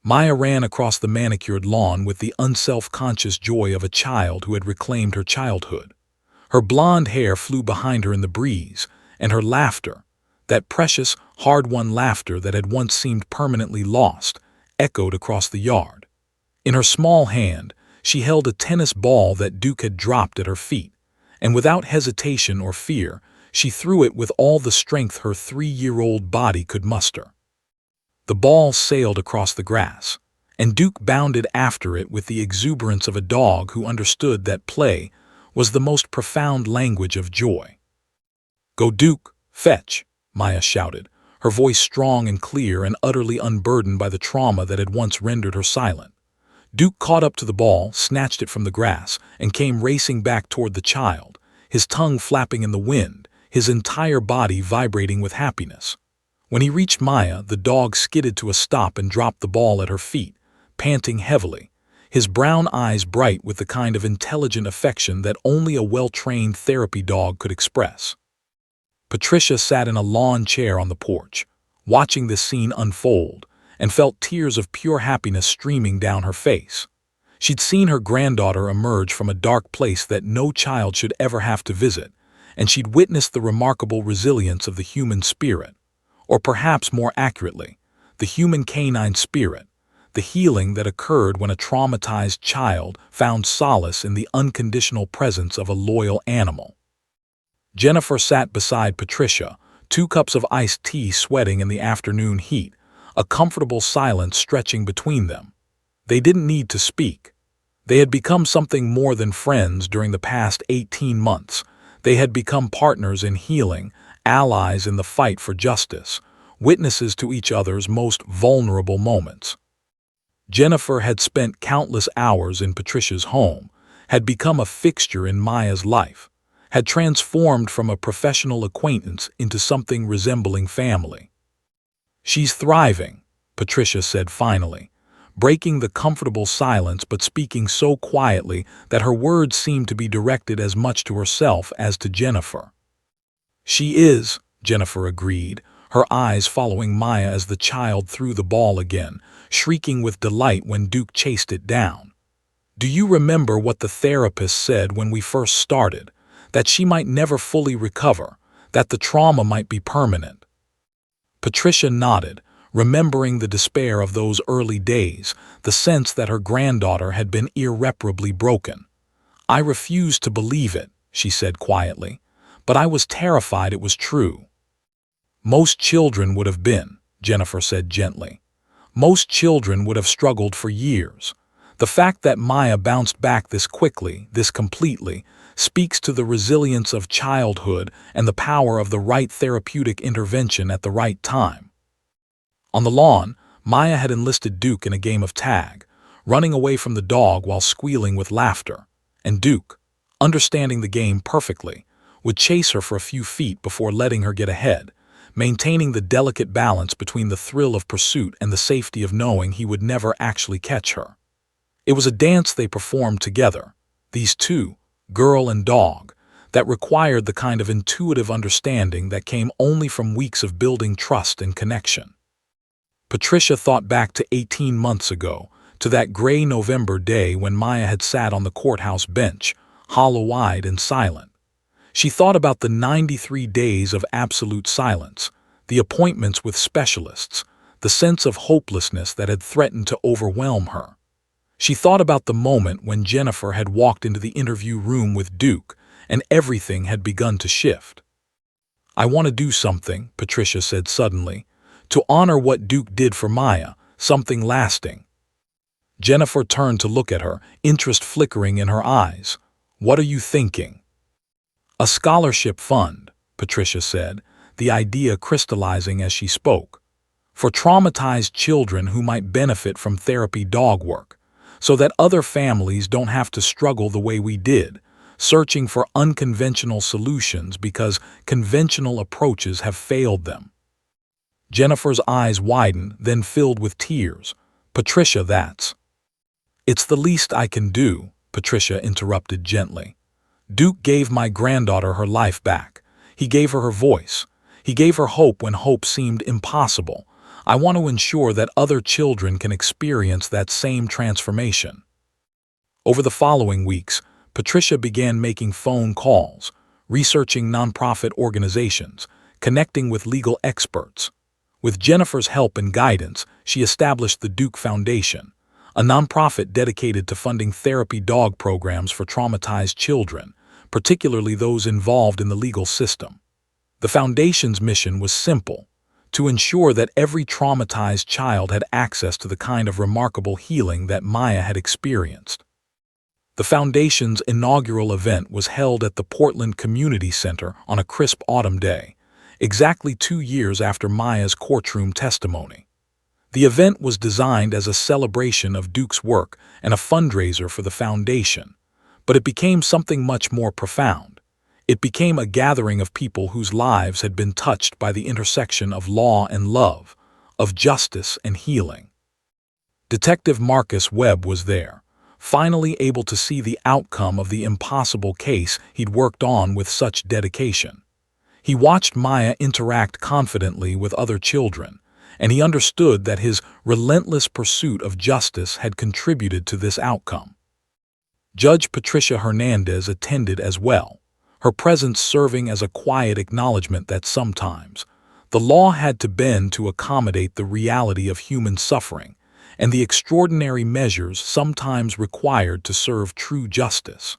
Maya ran across the manicured lawn with the unself-conscious joy of a child who had reclaimed her childhood. Her blonde hair flew behind her in the breeze, and her laughter, that precious, hard-won laughter that had once seemed permanently lost, echoed across the yard. In her small hand, she held a tennis ball that Duke had dropped at her feet, and without hesitation or fear, she threw it with all the strength her 3-year-old body could muster. The ball sailed across the grass, and Duke bounded after it with the exuberance of a dog who understood that play was the most profound language of joy. "Go, Duke, fetch," Maya shouted, her voice strong and clear and utterly unburdened by the trauma that had once rendered her silent. Duke caught up to the ball, snatched it from the grass, and came racing back toward the child, his tongue flapping in the wind, his entire body vibrating with happiness. When he reached Maya, the dog skidded to a stop and dropped the ball at her feet, panting heavily, his brown eyes bright with the kind of intelligent affection that only a well-trained therapy dog could express. Patricia sat in a lawn chair on the porch, watching this scene unfold, and felt tears of pure happiness streaming down her face. She'd seen her granddaughter emerge from a dark place that no child should ever have to visit, and she'd witnessed the remarkable resilience of the human spirit, or perhaps more accurately, the human canine spirit, the healing that occurred when a traumatized child found solace in the unconditional presence of a loyal animal. Jennifer sat beside Patricia, 2 cups of iced tea sweating in the afternoon heat, a comfortable silence stretching between them. They didn't need to speak. They had become something more than friends during the past 18 months. They had become partners in healing, allies in the fight for justice, witnesses to each other's most vulnerable moments. Jennifer had spent countless hours in Patricia's home, had become a fixture in Maya's life, had transformed from a professional acquaintance into something resembling family. "She's thriving," Patricia said finally, breaking the comfortable silence but speaking so quietly that her words seemed to be directed as much to herself as to Jennifer. "She is," Jennifer agreed, her eyes following Maya as the child threw the ball again, shrieking with delight when Duke chased it down. "Do you remember what the therapist said when we first started? That she might never fully recover, that the trauma might be permanent?" Patricia nodded, remembering the despair of those early days, the sense that her granddaughter had been irreparably broken. "I refused to believe it," she said quietly, "but I was terrified it was true." "Most children would have been," Jennifer said gently. "Most children would have struggled for years. The fact that Maya bounced back this quickly, this completely, speaks to the resilience of childhood and the power of the right therapeutic intervention at the right time." On the lawn, Maya had enlisted Duke in a game of tag, running away from the dog while squealing with laughter, and Duke, understanding the game perfectly, would chase her for a few feet before letting her get ahead, maintaining the delicate balance between the thrill of pursuit and the safety of knowing he would never actually catch her. It was a dance they performed together, these two, girl and dog, that required the kind of intuitive understanding that came only from weeks of building trust and connection. Patricia thought back to 18 months ago, to that gray November day when Maya had sat on the courthouse bench, hollow-eyed and silent. She thought about the 93 days of absolute silence, the appointments with specialists, the sense of hopelessness that had threatened to overwhelm her. She thought about the moment when Jennifer had walked into the interview room with Duke and everything had begun to shift. "I want to do something," Patricia said suddenly, "to honor what Duke did for Maya, something lasting." Jennifer turned to look at her, interest flickering in her eyes. "What are you thinking?" "A scholarship fund," Patricia said, the idea crystallizing as she spoke, "for traumatized children who might benefit from therapy dog work, so that other families don't have to struggle the way we did, searching for unconventional solutions because conventional approaches have failed them." Jennifer's eyes widened, then filled with tears. "Patricia, that's—" "It's the least I can do," Patricia interrupted gently. "Duke gave my granddaughter her life back. He gave her her voice. He gave her hope when hope seemed impossible. I want to ensure that other children can experience that same transformation." Over the following weeks, Patricia began making phone calls, researching nonprofit organizations, connecting with legal experts. With Jennifer's help and guidance, she established the Duke Foundation, a nonprofit dedicated to funding therapy dog programs for traumatized children, particularly those involved in the legal system. The Foundation's mission was simple: to ensure that every traumatized child had access to the kind of remarkable healing that Maya had experienced. The Foundation's inaugural event was held at the Portland Community Center on a crisp autumn day, exactly 2 years after Maya's courtroom testimony. The event was designed as a celebration of Duke's work and a fundraiser for the Foundation, but it became something much more profound. It became a gathering of people whose lives had been touched by the intersection of law and love, of justice and healing. Detective Marcus Webb was there, finally able to see the outcome of the impossible case he'd worked on with such dedication. He watched Maya interact confidently with other children, and he understood that his relentless pursuit of justice had contributed to this outcome. Judge Patricia Hernandez attended as well, her presence serving as a quiet acknowledgement that sometimes the law had to bend to accommodate the reality of human suffering and the extraordinary measures sometimes required to serve true justice.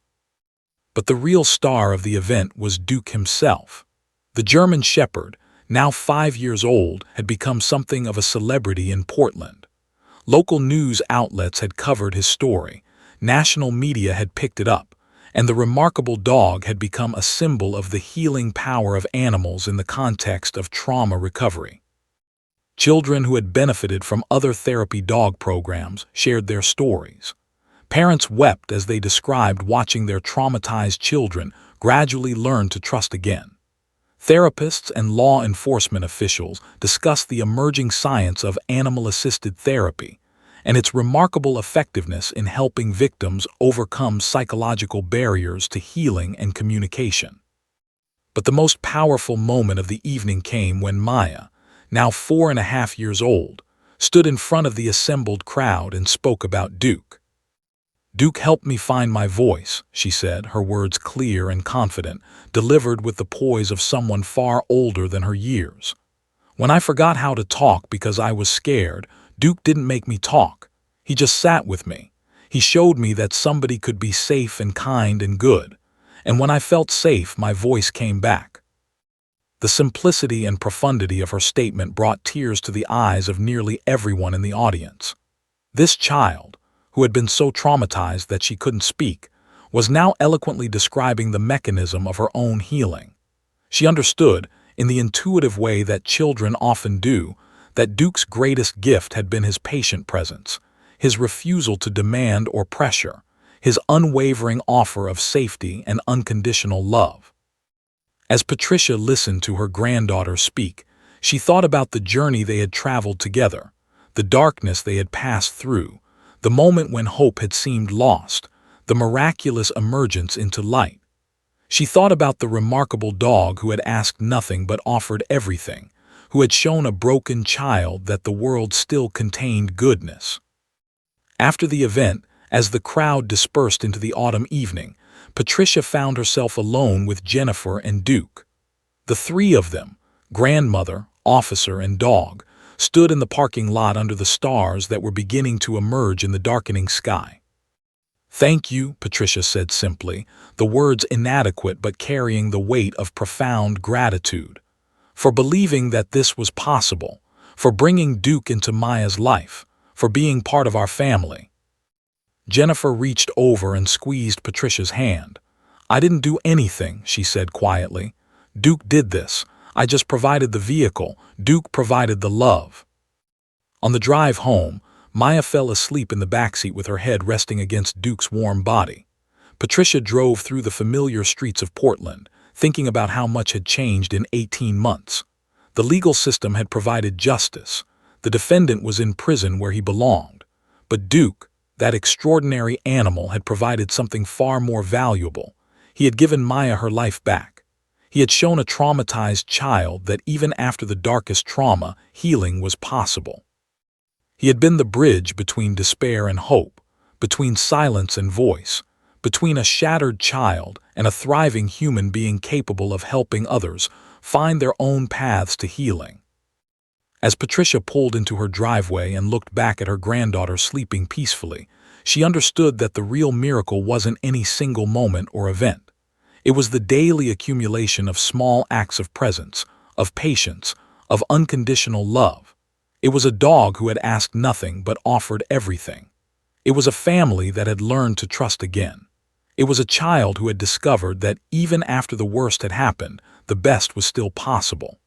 But the real star of the event was Duke himself. The German Shepherd, now 5 years old, had become something of a celebrity in Portland. Local news outlets had covered his story, national media had picked it up, and the remarkable dog had become a symbol of the healing power of animals in the context of trauma recovery. Children who had benefited from other therapy dog programs shared their stories. Parents wept as they described watching their traumatized children gradually learn to trust again. Therapists and law enforcement officials discussed the emerging science of animal-assisted therapy and its remarkable effectiveness in helping victims overcome psychological barriers to healing and communication. But the most powerful moment of the evening came when Maya, now 4.5 years old, stood in front of the assembled crowd and spoke about Duke. "Duke helped me find my voice," she said, her words clear and confident, delivered with the poise of someone far older than her years. "When I forgot how to talk because I was scared, Duke didn't make me talk. He just sat with me. He showed me that somebody could be safe and kind and good. And when I felt safe, my voice came back." The simplicity and profundity of her statement brought tears to the eyes of nearly everyone in the audience. This child, who had been so traumatized that she couldn't speak, was now eloquently describing the mechanism of her own healing. She understood, in the intuitive way that children often do, that Duke's greatest gift had been his patient presence, his refusal to demand or pressure, his unwavering offer of safety and unconditional love. As Patricia listened to her granddaughter speak, she thought about the journey they had traveled together, the darkness they had passed through, the moment when hope had seemed lost, the miraculous emergence into light. She thought about the remarkable dog who had asked nothing but offered everything, who had shown a broken child that the world still contained goodness. After the event, as the crowd dispersed into the autumn evening, Patricia found herself alone with Jennifer and Duke. The three of them, grandmother, officer, and dog, stood in the parking lot under the stars that were beginning to emerge in the darkening sky. "Thank you," Patricia said simply, the words inadequate but carrying the weight of profound gratitude, "for believing that this was possible, for bringing Duke into Maya's life, for being part of our family." Jennifer reached over and squeezed Patricia's hand. "I didn't do anything," she said quietly. "Duke did this. I just provided the vehicle. Duke provided the love." On the drive home, Maya fell asleep in the backseat with her head resting against Duke's warm body. Patricia drove through the familiar streets of Portland, thinking about how much had changed in 18 months. The legal system had provided justice. The defendant was in prison where he belonged. But Duke, that extraordinary animal, had provided something far more valuable. He had given Maya her life back. He had shown a traumatized child that even after the darkest trauma, healing was possible. He had been the bridge between despair and hope, between silence and voice, between a shattered child and a thriving human being capable of helping others find their own paths to healing. As Patricia pulled into her driveway and looked back at her granddaughter sleeping peacefully, she understood that the real miracle wasn't any single moment or event. It was the daily accumulation of small acts of presence, of patience, of unconditional love. It was a dog who had asked nothing but offered everything. It was a family that had learned to trust again. It was a child who had discovered that even after the worst had happened, the best was still possible.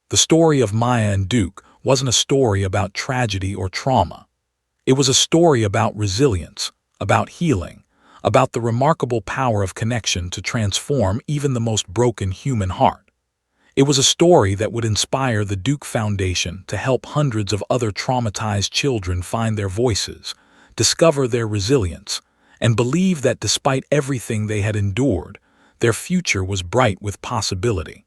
The story of Maya and Duke wasn't a story about tragedy or trauma. It was a story about resilience, about healing, about the remarkable power of connection to transform even the most broken human heart. It was a story that would inspire the Duke Foundation to help hundreds of other traumatized children find their voices, discover their resilience, and believe that despite everything they had endured, their future was bright with possibility.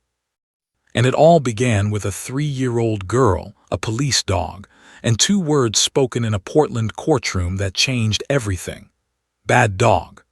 And it all began with a 3-year-old girl, a police dog, and 2 words spoken in a Portland courtroom that changed everything. Bad dog.